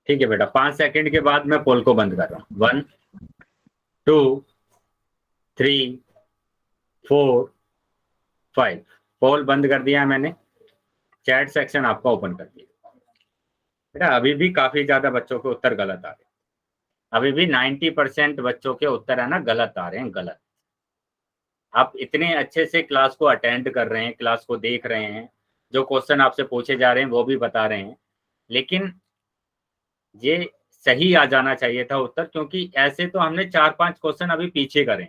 ठीक है बेटा, 5 सेकंड के बाद मैं पोल को बंद कर रहा हूँ। 1 2 3 4 5। पोल बंद कर दिया है मैंने। चैट सेक्शन आपका ओपन कर दिया। बेटा अभी भी काफी ज्यादा बच्चों के उत्तर गलत आ रहे हैं। अभी भी 90% बच्चों के उत्तर है ना गलत आ रहे हैं, गलत। आप इतने अच्छे से क्लास को अटेंड कर रहे हैं, क्लास को देख रहे हैं, जो क्वेश्चन आपसे पूछे जा रहे हैं वो भी बता रहे हैं, लेकिन ये सही आ जाना चाहिए था उत्तर, क्योंकि ऐसे तो हमने 4-5 क्वेश्चन अभी पीछे करे।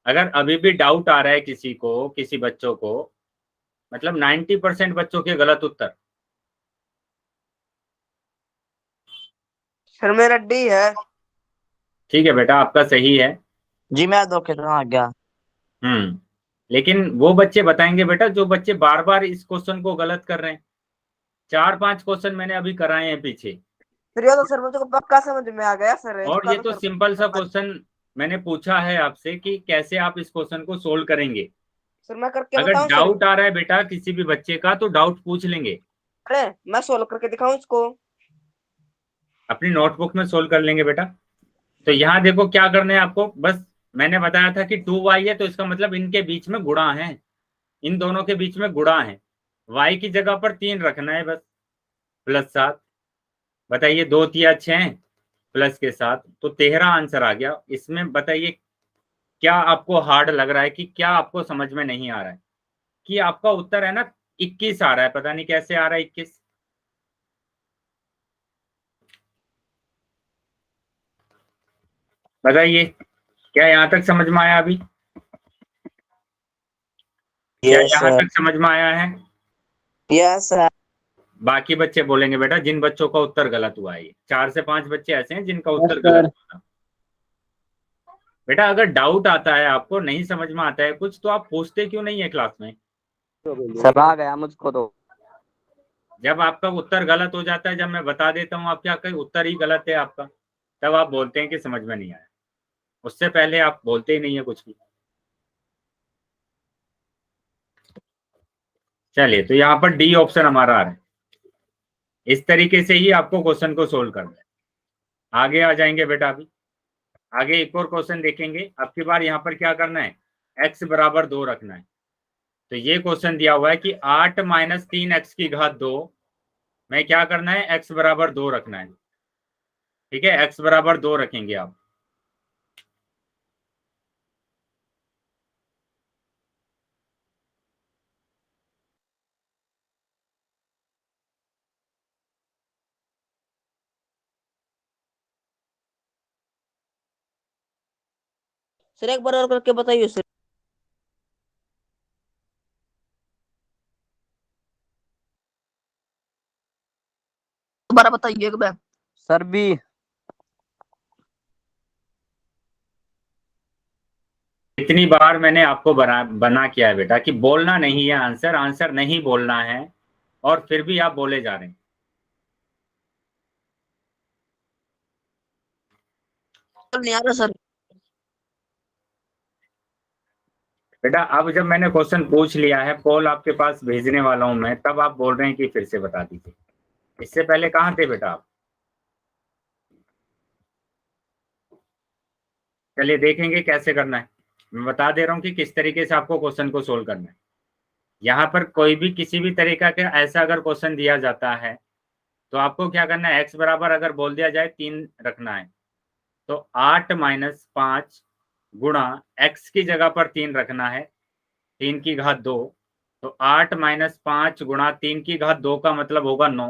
अगर अभी भी डाउट आ रहा है किसी को, किसी बच्चों को, मतलब 90% बच्चों के गलत उत्तर। सर मेरा डी है। ठीक है बेटा, आपका सही है। जी मैं धोखे तो आ गया। लेकिन वो बच्चे बताएंगे बेटा जो बच्चे बार बार इस क्वेश्चन को गलत कर रहे हैं। 4-5 क्वेश्चन मैंने अभी कराए हैं पीछे। सर ये तो सर मुझे पक्का समझ में आ गया सर, और इसका ये तो तो सर सिंपल सा क्वेश्चन मैंने पूछा है आपसे कि कैसे आप इस क्वेश्चन को सोल्व करेंगे। सर मैं करके अगर बताऊं सर? डाउट आ रहा है बेटा किसी भी बच्चे का तो डाउट पूछ लेंगे। अरे मैं सोल्व करके दिखाऊं इसको? अपनी नोटबुक में सोल्व कर लेंगे बेटा। तो यहाँ देखो क्या करना है आपको, बस मैंने बताया था कि 2y है तो इसका मतलब इनके बीच में गुणा है, इन दोनों के बीच में गुणा है। y की जगह पर 3 रखना है बस, +7। बताइए 2 तिया 6 प्लस के 7 तो 13 आंसर आ गया। इसमें बताइए क्या आपको हार्ड लग रहा है, कि क्या आपको समझ में नहीं आ रहा है, कि आपका उत्तर है ना 21 आ रहा है, पता नहीं कैसे आ रहा है 21। बताइए क्या यहाँ तक समझ में आया अभी? क्या यस यहाँ सर। तक समझ में आया है? Yes sir. बाकी बच्चे बोलेंगे बेटा जिन बच्चों का उत्तर गलत हुआ है। 4 से 5 बच्चे ऐसे हैं जिनका उत्तर गलत हुआ। बेटा अगर डाउट आता है, आपको नहीं समझ में आता है कुछ, तो आप पूछते क्यों नहीं है क्लास में? सर आ गया मुझको तो। जब आपका उत्तर गलत हो जाता है, जब मैं बता देता हूँ आपका उत्तर ही गलत है आपका, तब आप बोलते हैं कि समझ में नहीं आया। उससे पहले आप बोलते ही नहीं है कुछ भी। चलिए तो यहाँ पर डी ऑप्शन हमारा आ रहा है। इस तरीके से ही आपको क्वेश्चन को सोल्व करना है। आगे आ जाएंगे बेटा। अभी आगे एक और क्वेश्चन देखेंगे। अब की बार यहाँ पर क्या करना है, x बराबर 2 रखना है। तो ये क्वेश्चन दिया हुआ है कि 8 - 3x की घात 2 में क्या करना है, x बराबर 2 रखना है। ठीक है, x बराबर 2 रखेंगे आप। सर एक बार और करके बताइए सर। दोबारा बताइए एक बार। Sir B. इतनी बार मैंने आपको बना किया है बेटा कि बोलना नहीं है आंसर, आंसर नहीं बोलना है, और फिर भी आप बोले जा रहे हैं। नहीं आ रहा सर। बेटा अब जब मैंने क्वेश्चन पूछ लिया है, पोल आपके पास भेजने वाला हूं मैं, तब आप बोल रहे हैं कि फिर से बता दीजिए। इससे पहले कहाँ थे बेटा आप? चलिए देखेंगे कैसे करना है। मैं बता दे रहा हूँ कि किस तरीके से आपको क्वेश्चन को सोल्व करना है। यहाँ पर कोई भी किसी भी तरीका का ऐसा अगर क्वेश्चन दिया जाता है तो आपको क्या करना है, x बराबर अगर बोल दिया जाए 3 रखना है। तो 8 - 5 गुणा x की जगह पर 3 रखना है, 3 की घात 2, तो 8 माइनस 5 गुणा 3 की घात 2 का मतलब होगा 9,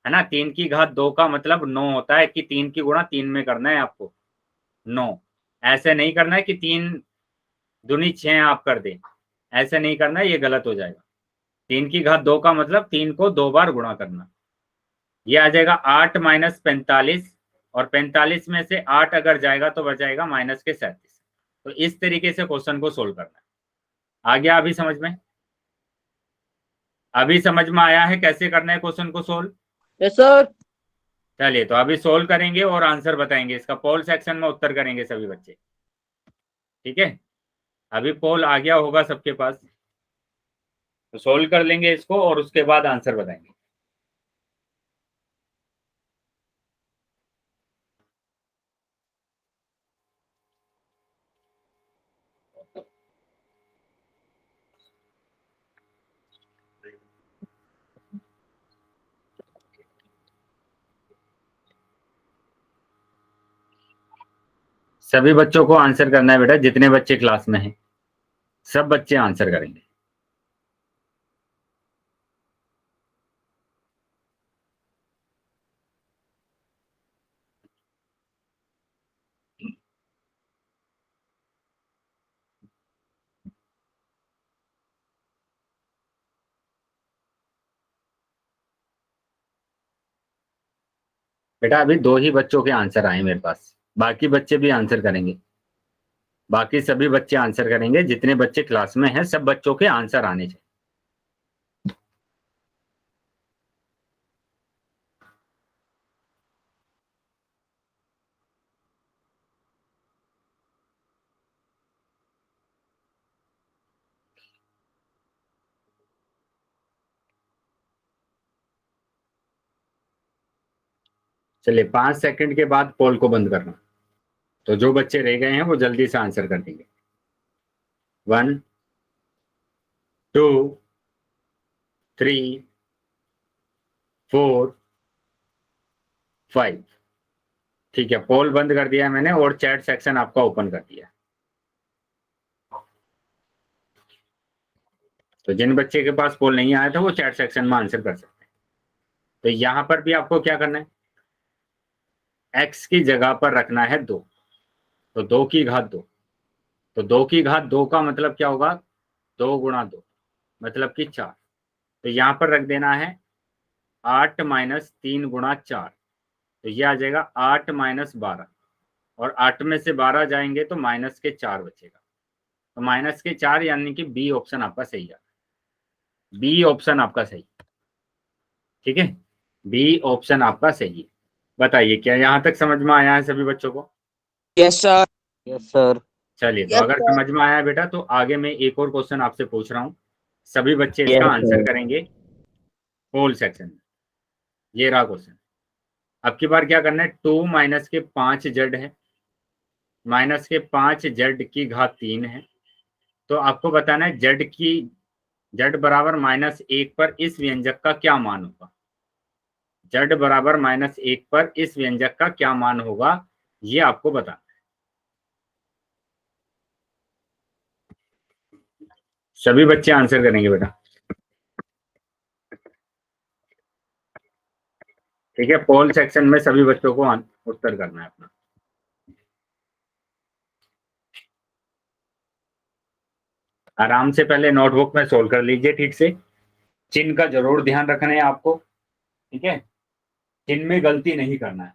है ना। 3 की घात 2 का मतलब 9 होता है, कि 3 की गुणा 3 में करना है आपको 9। ऐसे नहीं करना है कि 3 दूनी 6 आप कर दें, ऐसे नहीं करना है, ये गलत हो जाएगा। 3 की घात 2 का मतलब 3 को 2 बार गुणा करना। ये आ जाएगा 8 माइनस 45, और 45 में से 8 अगर जाएगा तो बचाएगा माइनस के 37। तो इस तरीके से क्वेश्चन को सोल्व करना है। आ गया अभी समझ में? अभी समझ में आया है कैसे करना है क्वेश्चन को सोल्व? Yes sir. चलिए, तो अभी सोल्व करेंगे और आंसर बताएंगे। इसका पोल सेक्शन में उत्तर करेंगे सभी बच्चे, ठीक है। अभी पोल आ गया होगा सबके पास, तो सोल्व कर लेंगे इसको और उसके बाद आंसर बताएंगे। सभी बच्चों को आंसर करना है बेटा, जितने बच्चे क्लास में हैं सब बच्चे आंसर करेंगे। बेटा अभी 2 ही बच्चों के आंसर आए मेरे पास, बाकी बच्चे भी आंसर करेंगे। बाकी सभी बच्चे आंसर करेंगे, जितने बच्चे क्लास में हैं सब बच्चों के आंसर आने चाहिए। चलिए, 5 सेकंड के बाद पोल को बंद करना। तो जो बच्चे रह गए हैं वो जल्दी से आंसर कर देंगे। 1, 2, 3, 4, 5। ठीक है, पोल बंद कर दिया मैंने और चैट सेक्शन आपका ओपन कर दिया। तो जिन बच्चे के पास पोल नहीं आया था वो चैट सेक्शन में आंसर कर सकते हैं। तो यहां पर भी आपको क्या करना है, x की जगह पर रखना है 2, तो 2 की घात 2। तो 2 की घात 2 का मतलब क्या होगा, 2 गुणा 2 मतलब कि 4। तो यहां पर रख देना है 8 माइनस 3 गुणा 4, तो ये आ जाएगा 8 माइनस 12, और 8 में से 12 जाएंगे तो माइनस के 4 बचेगा। तो माइनस के 4 यानी कि बी ऑप्शन आपका सही है। बी ऑप्शन आपका सही, ठीक है। बी ऑप्शन आपका सही है। बताइए क्या यहां तक समझ में आया है सभी बच्चों को? Yes sir. Yes sir. चलिए, तो यस अगर सर। समझ में आया बेटा तो आगे मैं एक और क्वेश्चन आपसे पूछ रहा हूँ, सभी बच्चे इसका यस आंसर सर। करेंगे पोल सेक्शन में। ये रहा क्वेश्चन। अब की बार क्या करना है, 2 माइनस के 5 जेड है, माइनस के 5 जेड की घात 3 है। तो आपको बताना है जेड की, जेड बराबर -1 पर इस व्यंजक का क्या मान होगा। जेड बराबर -1 पर इस व्यंजक का क्या मान होगा, ये आपको बताना है। सभी बच्चे आंसर करेंगे बेटा, ठीक है। पोल सेक्शन में सभी बच्चों को उत्तर करना है अपना। आराम से पहले नोटबुक में सोल्व कर लीजिए ठीक से। चिन्ह का जरूर ध्यान रखना है आपको, ठीक है। चिन्ह में गलती नहीं करना है।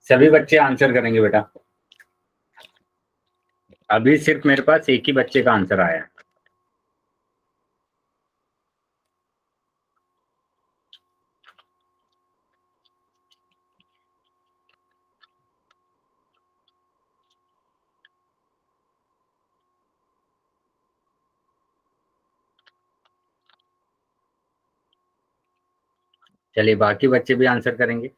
सभी बच्चे आंसर करेंगे बेटा। अभी सिर्फ मेरे पास एक ही बच्चे का आंसर आया है। चलिए बाकी बच्चे भी आंसर करेंगे।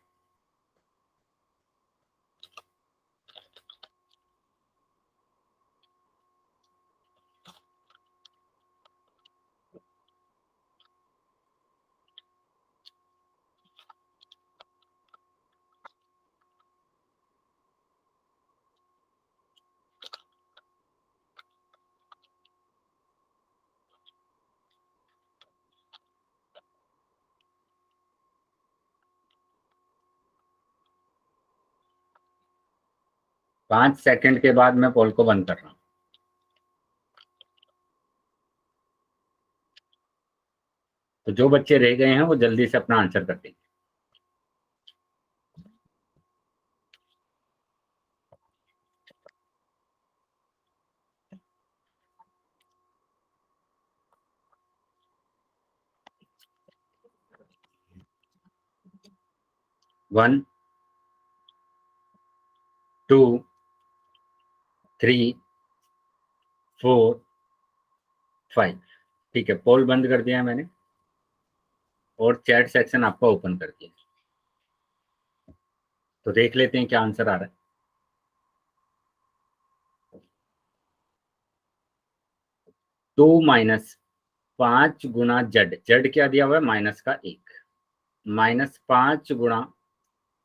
पांच सेकंड के बाद मैं पोल को बंद कर रहा हूं। तो जो बच्चे रह गए हैं वो जल्दी से अपना आंसर कर देंगे। One, two, three, four, five. ठीक है, पोल बंद कर दिया मैंने और चैट सेक्शन आपका ओपन कर दिया। तो देख लेते हैं क्या आंसर आ रहा है। 2 माइनस 5 गुना जेड, जेड क्या दिया हुआ है माइनस का 1, माइनस 5 गुना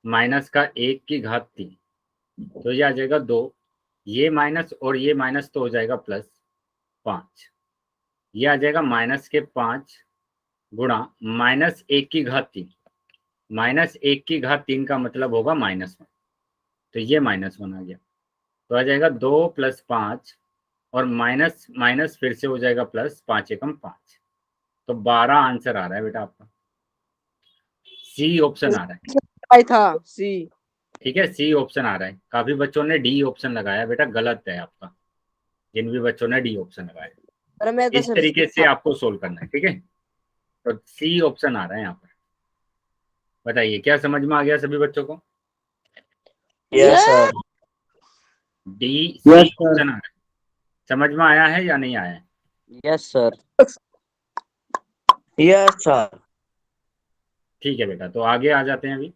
माइनस का 1 की घात 3, तो ये आ जाएगा 2, ये माइनस और ये माइनस तो हो जाएगा प्लस 5, ये आ जाएगा माइनस के 5 गुणा माइनस 1 की घात 3, माइनस 1 की घात 3 का मतलब होगा -1, तो ये -1 आ गया। तो आ जाएगा 2 + 5 और माइनस माइनस फिर से हो जाएगा प्लस, 5 एकम 5, तो 12 आंसर आ रहा है बेटा आपका। सी ऑप्शन आ रहा है। आई था सी। ठीक है, सी ऑप्शन आ रहा है। काफी बच्चों ने डी ऑप्शन लगाया, बेटा गलत है आपका। जिन भी बच्चों ने डी ऑप्शन लगाया, अरे मैं तो इस सर तरीके से आपको सोल्व करना है। ठीक है, तो सी ऑप्शन आ रहा है यहाँ पर। बताइए क्या समझ में आ गया सभी बच्चों को? Yes, sir. D C option आ रहा है, समझ में आया है या नहीं आया है? Yes, sir. Yes, sir. ठीक है बेटा, तो आगे आ जाते हैं।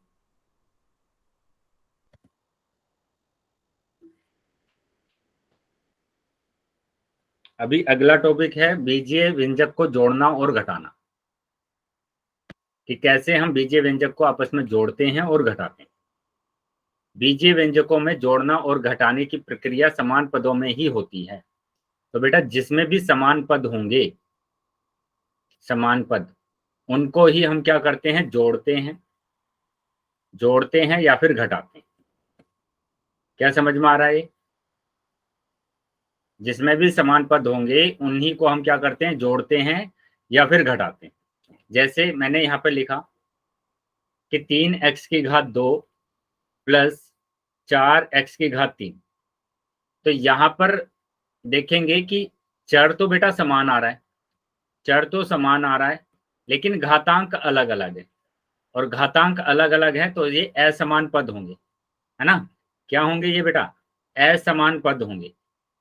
अभी अगला टॉपिक है बीजीय व्यंजक को जोड़ना और घटाना, कि कैसे हम बीजीय व्यंजक को आपस में जोड़ते हैं और घटाते हैं। बीजीय व्यंजकों में जोड़ना और घटाने की प्रक्रिया समान पदों में ही होती है। तो बेटा जिसमें भी समान पद होंगे, समान पद, उनको ही हम क्या करते हैं, जोड़ते हैं या फिर घटाते हैं। क्या समझ में आ रहा है? जिसमें भी समान पद होंगे उन्हीं को हम क्या करते हैं, जोड़ते हैं या फिर घटाते हैं। जैसे मैंने यहाँ पे लिखा कि 3x की घात 2 प्लस 4x की घात 3, तो यहाँ पर देखेंगे कि चर तो बेटा समान आ रहा है, चर तो समान आ रहा है, लेकिन घातांक अलग अलग है, और घातांक अलग अलग है तो ये असमान पद होंगे, है ना। क्या होंगे ये बेटा? असमान पद होंगे,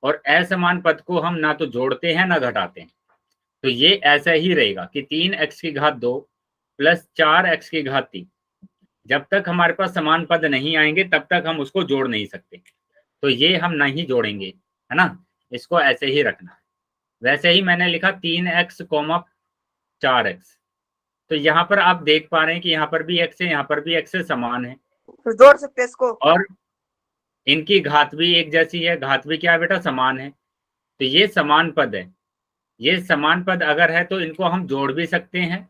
और असमान पद को हम ना तो जोड़ते हैं ना घटाते हैं। तो ये ऐसा ही रहेगा कि 3x की घात 2 प्लस 4x की घात 3, जब तक हमारे पास समान पद नहीं आएंगे तब तक हम उसको जोड़ नहीं सकते, तो ये हम नहीं जोड़ेंगे, है ना, इसको ऐसे ही रखना है। वैसे ही मैंने लिखा 3x, 4x, तो यहाँ पर आप देख पा रहे हैं कि यहाँ पर भी x है, यहाँ पर भी x से समान है, तो जोड़ सकते हैं इसको, और इनकी घात भी एक जैसी है, घात भी क्या है बेटा, समान है। तो ये समान पद है, ये समान पद अगर है तो इनको हम जोड़ भी सकते हैं,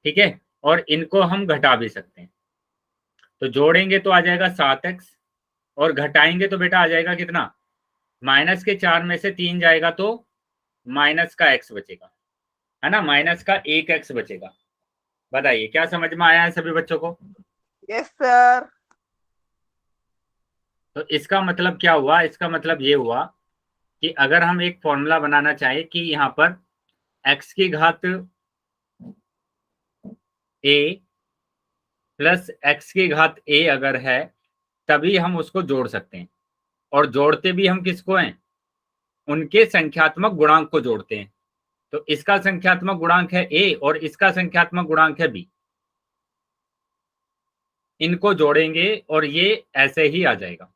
ठीक है, और इनको हम घटा भी सकते हैं। तो जोड़ेंगे तो आ जाएगा 7x, और घटाएंगे तो बेटा आ जाएगा कितना, माइनस के 4 में से 3 जाएगा तो माइनस का x बचेगा, है ना, माइनस का 1x बचेगा। बताइए क्या समझ में आया है सभी बच्चों को? Yes sir. तो इसका मतलब क्या हुआ, इसका मतलब ये हुआ कि अगर हम एक फॉर्मूला बनाना चाहें कि यहाँ पर x की घात a प्लस x की घात a अगर है, तभी हम उसको जोड़ सकते हैं। और जोड़ते भी हम किसको हैं, उनके संख्यात्मक गुणांक को जोड़ते हैं। तो इसका संख्यात्मक गुणांक है a और इसका संख्यात्मक गुणांक है b। इनको जोड़ेंगे और ये ऐसे ही आ जाएगा।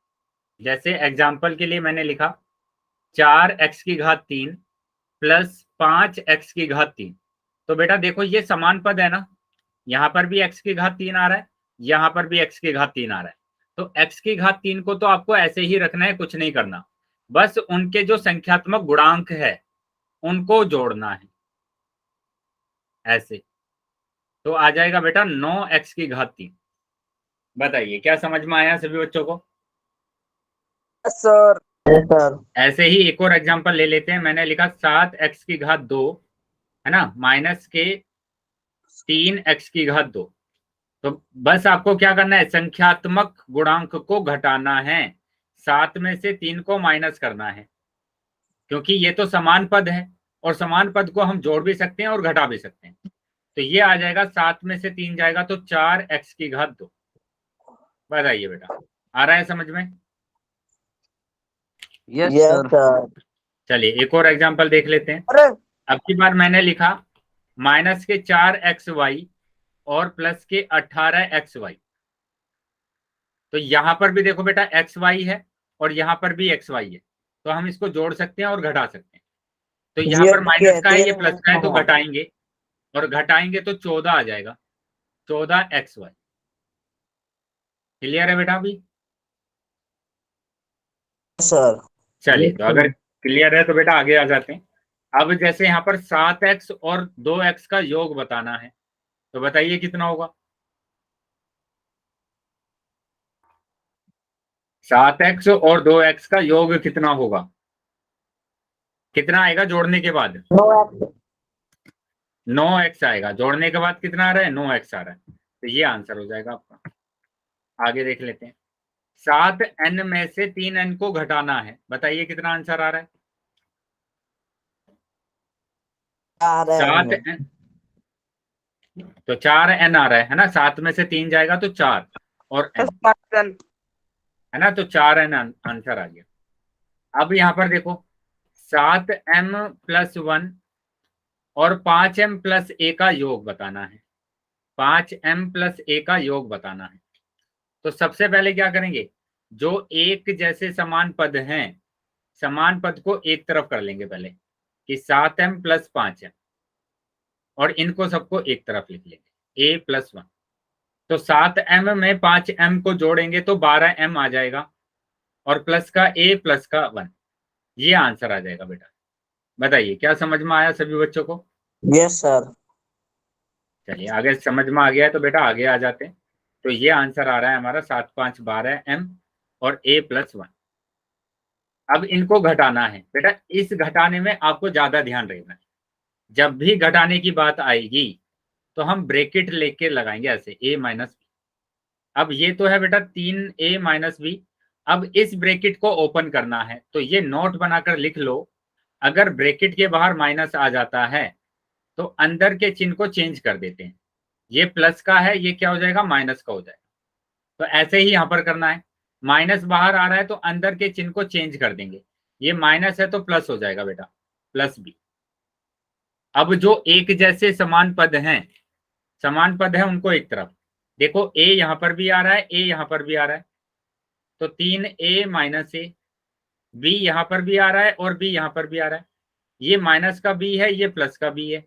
जैसे एग्जाम्पल के लिए मैंने लिखा 4x की घात 3 प्लस 5x की घात 3। तो बेटा देखो ये समान पद है ना, यहां पर भी x की घात 3 आ रहा है, यहां पर भी x की घात 3 आ रहा है। तो x की घात 3 को तो आपको ऐसे ही रखना है, कुछ नहीं करना, बस उनके जो संख्यात्मक गुणांक है उनको जोड़ना है ऐसे। तो आ जाएगा बेटा 9x की घात 3। बताइए क्या समझ में आया सभी बच्चों को? सर। Yes sir. ऐसे ही एक और एग्जांपल ले लेते हैं। मैंने लिखा 7x की घात 2 है ना, माइनस के 3x की घात 2। तो बस आपको क्या करना है, संख्यात्मक गुणांक को घटाना है, 7 में से 3 को माइनस करना है, क्योंकि ये तो समान पद है और समान पद को हम जोड़ भी सकते हैं और घटा भी सकते हैं। तो ये आ जाएगा 7 में से 3 जाएगा तो 4x की घात 2। बताइए बेटा आ रहा है समझ में? Yes sir. चलिए एक और एग्जांपल देख लेते हैं। अरे अब की बार मैंने लिखा माइनस के 4xy और प्लस के 18xy। तो यहां पर भी देखो बेटा xy है और यहां पर भी xy है, तो हम इसको जोड़ सकते हैं और घटा सकते हैं। तो यहाँ पर माइनस का है, ये प्लस का है, तो घटाएंगे और घटाएंगे तो 14 आ जाएगा, 14xy। क्लियर है बेटा अभी? सर। चलिए तो अगर क्लियर है तो बेटा आगे आ जाते हैं। अब जैसे यहाँ पर 7x और 2x का योग बताना है, तो बताइए कितना होगा? 7x और 2x का योग कितना होगा, कितना आएगा जोड़ने के बाद? 9x आएगा। जोड़ने के बाद कितना आ रहा है? 9x आ रहा है। तो ये आंसर हो जाएगा आपका। आगे देख लेते हैं। 7n में से 3n को घटाना है, बताइए कितना आंसर आ रहा है? 7n, तो 4n आ रहा है ना, 7 में से 3 जाएगा तो 4 और n है ना, तो 4n आंसर आ गया। अब यहाँ पर देखो 7m प्लस 1 और 5m प्लस a का योग बताना है, 5m प्लस a का योग बताना है। तो सबसे पहले क्या करेंगे, जो एक जैसे समान पद हैं, समान पद को एक तरफ कर लेंगे पहले कि 7m प्लस 5m, और इनको सबको एक तरफ लिख लेंगे a प्लस 1। तो 7m में 5m को जोड़ेंगे तो 12m आ जाएगा और प्लस का a प्लस का 1, ये आंसर आ जाएगा बेटा। बताइए क्या समझ में आया सभी बच्चों को? Yes sir. चलिए आगे समझ में आ गया है तो बेटा आगे आ जाते हैं। तो ये आंसर आ रहा है हमारा 7 5 12m और a प्लस 1। अब इनको घटाना है बेटा, इस घटाने में आपको ज्यादा ध्यान रखना है। जब भी घटाने की बात आएगी तो हम ब्रैकेट लेके लगाएंगे ऐसे a माइनस बी। अब ये तो है बेटा 3a माइनस बी। अब इस ब्रैकेट को ओपन करना है, तो ये नोट बनाकर लिख लो, अगर ब्रैकेट के बाहर माइनस आ जाता है तो अंदर के चिन्ह को चेंज कर देते हैं। ये प्लस का है, ये क्या हो जाएगा, माइनस का हो जाएगा। तो ऐसे ही यहां पर करना है, माइनस बाहर आ रहा है तो अंदर के चिन्ह को चेंज कर देंगे, ये माइनस है तो प्लस हो जाएगा बेटा, प्लस बी। अब जो एक जैसे समान पद हैं, समान पद है उनको एक तरफ देखो, a यहां पर भी आ रहा है, a यहां पर भी आ रहा है, तो 3a माइनस ए, b यहां पर भी आ रहा है और b यहां पर भी आ रहा है, ये माइनस का b है, ये प्लस का b है।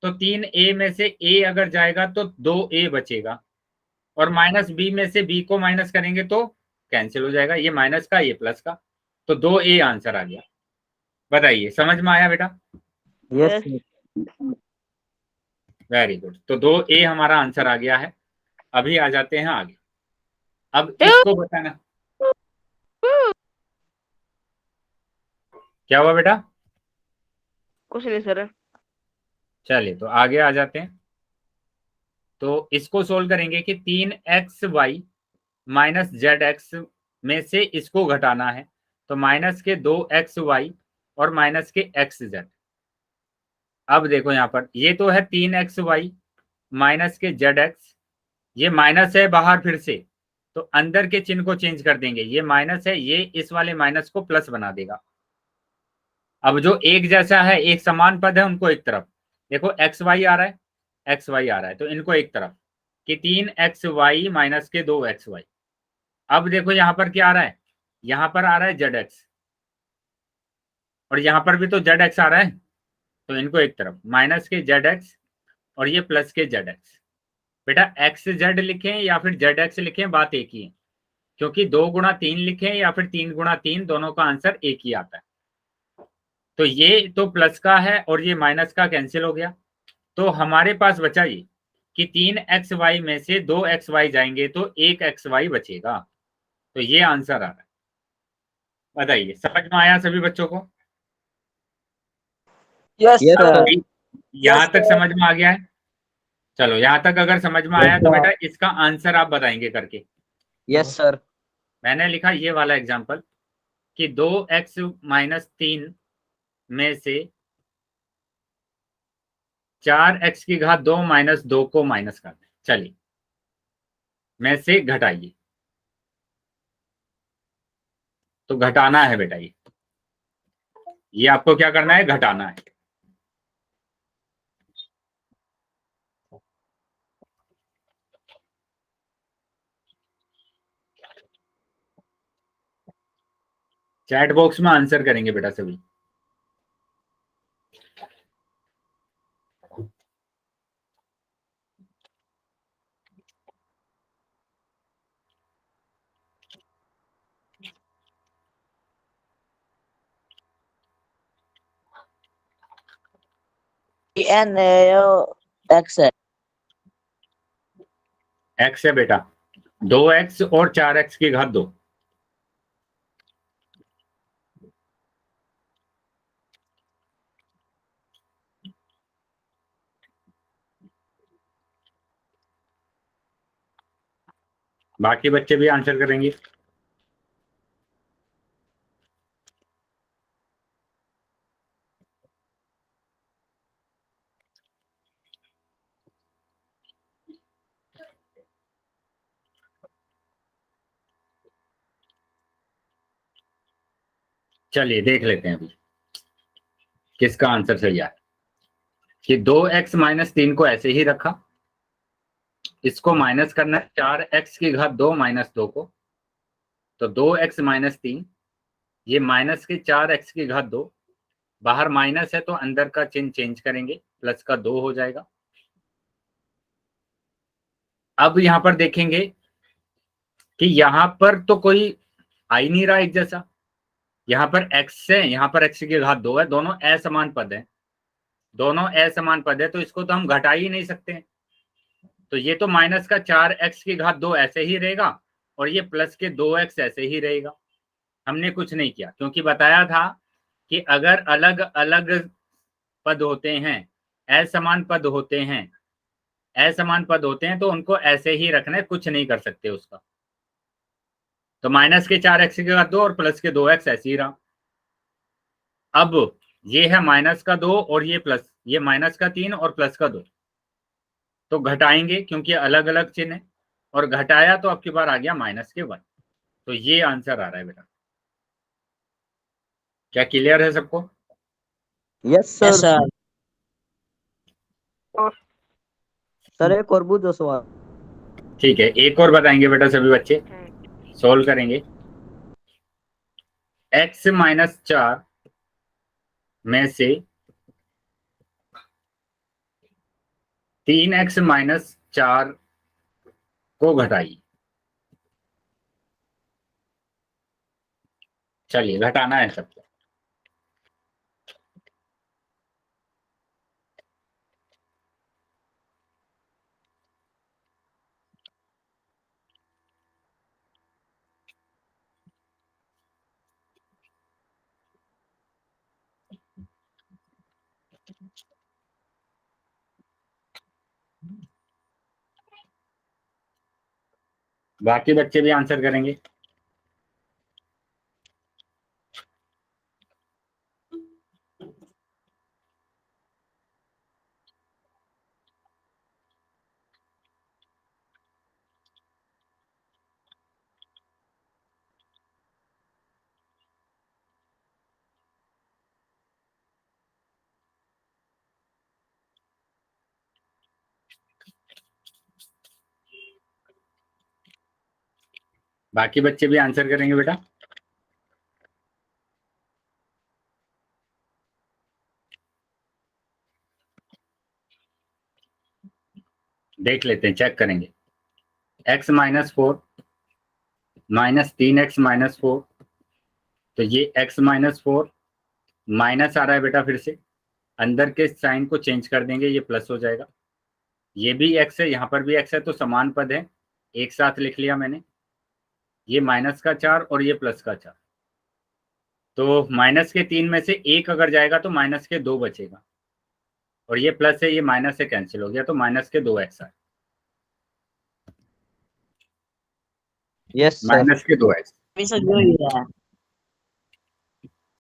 तो 3a में से a अगर जाएगा तो 2a बचेगा, और माइनस b में से b को माइनस करेंगे तो कैंसिल हो जाएगा, ये माइनस का ये प्लस का, तो 2a आंसर आ गया। बताइए समझ में आया बेटा? यस। Very good. तो 2a हमारा आंसर आ गया है। अभी आ जाते हैं आगे। अब इसको बताना, क्या हुआ बेटा? कुछ नहीं सर। चलिए तो आगे आ जाते हैं। तो इसको सोल्व करेंगे कि 3xy माइनस जेड एक्स में से इसको घटाना है, तो माइनस के 2xy और माइनस के xz। अब देखो यहाँ पर ये तो है 3xy माइनस के zx, ये माइनस है बाहर फिर से, तो अंदर के चिन्ह को चेंज कर देंगे, ये माइनस है, ये इस वाले माइनस को प्लस बना देगा। अब जो एक जैसा है, एक समान पद है, उनको एक तरफ, देखो xy आ रहा है, xy आ रहा है, तो इनको एक तरफ कि 3xy माइनस के 2xy। अब देखो यहाँ पर क्या आ रहा है, यहाँ पर आ रहा है zx, और यहाँ पर भी तो zx आ रहा है, तो इनको एक तरफ माइनस के zx और ये प्लस के zx। बेटा xz लिखें या फिर zx लिखें, बात एक ही है, क्योंकि 2 × 3 लिखें या फिर 3 × 3, दोनों का आंसर एक ही आता है। तो ये तो प्लस का है और ये माइनस का कैंसिल हो गया, तो हमारे पास बचा ये कि 3xy में से 2xy जाएंगे तो 1xy बचेगा, तो ये आंसर आ रहा है। बताइए समझ में आया सभी बच्चों को? Yes Yes, sir. sir. यहाँ Yes, तक sir. समझ में आ गया है? चलो यहाँ तक अगर समझ में आया तो बेटा इसका आंसर आप बताएंगे करके। Yes sir. मैंने लिखा ये वाला एग्जांपल कि 2x - 3 में से 4x⁻² -2 को माइनस कर दें। चलिए में से घटाइए, तो घटाना है बेटा, ये आपको क्या करना है, घटाना है। चैट बॉक्स में आंसर करेंगे बेटा सभी। एन एक्स है। x है बेटा, 2x और 4x⁻²। बाकी बच्चे भी आंसर करेंगे। चलिए देख लेते हैं अभी किसका आंसर सही है। कि 2x - 3 को ऐसे ही रखा, इसको माइनस करना है 4x⁻² -2 को, तो 2x - 3, ये माइनस के 4x⁻², बाहर माइनस है तो अंदर का चिन्ह चेंज करेंगे, प्लस का 2 हो जाएगा। अब यहां पर देखेंगे कि यहां पर तो कोई आ ही नहीं रहा एक जैसा, यहाँ पर x है, यहाँ पर x⁻² है, दोनों असमान पद हैं, दोनों असमान पद है, तो इसको तो हम घटा ही नहीं सकते। तो ये तो माइनस का 4x⁻² ऐसे ही रहेगा और ये प्लस के 2x ऐसे ही रहेगा। हमने कुछ नहीं किया, क्योंकि बताया था कि अगर अलग अलग पद होते हैं, असमान पद होते हैं, असमान पद होते हैं, तो उनको ऐसे ही रखना है, कुछ नहीं कर सकते उसका। तो माइनस के 4x⁻² और प्लस के 2x ऐसे ही रहा। अब ये है -2 और ये प्लस, ये -3 और +2, तो घटाएंगे क्योंकि अलग अलग चिन्ह है, और घटाया तो आपकी बार आ गया -1। तो ये आंसर आ रहा है बेटा। क्या क्लियर है सबको? Yes sir. सर एक और पूछो सवाल। ठीक है, एक और बताएंगे बेटा सभी बच्चे, सोल्व करेंगे। x-4 में से 3x - 4 को घटाइए। चलिए घटाना है सबको। बाकी बच्चे भी आंसर करेंगे। बाकी बच्चे भी आंसर करेंगे बेटा। देख लेते हैं, चेक करेंगे। x minus 4 minus 3x minus 4, तो ये x माइनस 4 माइनस आ रहा है बेटा, फिर से अंदर के साइन को चेंज कर देंगे, ये प्लस हो जाएगा। ये भी x है, यहाँ पर भी x है, तो समान पद है, एक साथ लिख लिया मैंने। ये माइनस का 4 और ये प्लस का 4, तो माइनस के 3 में से एक अगर जाएगा तो माइनस के 2 बचेगा, और ये प्लस है, ये माइनस से कैंसिल हो गया, तो माइनस के 2x आए। Yes sir. माइनस के 2x। अभी सर जो ही है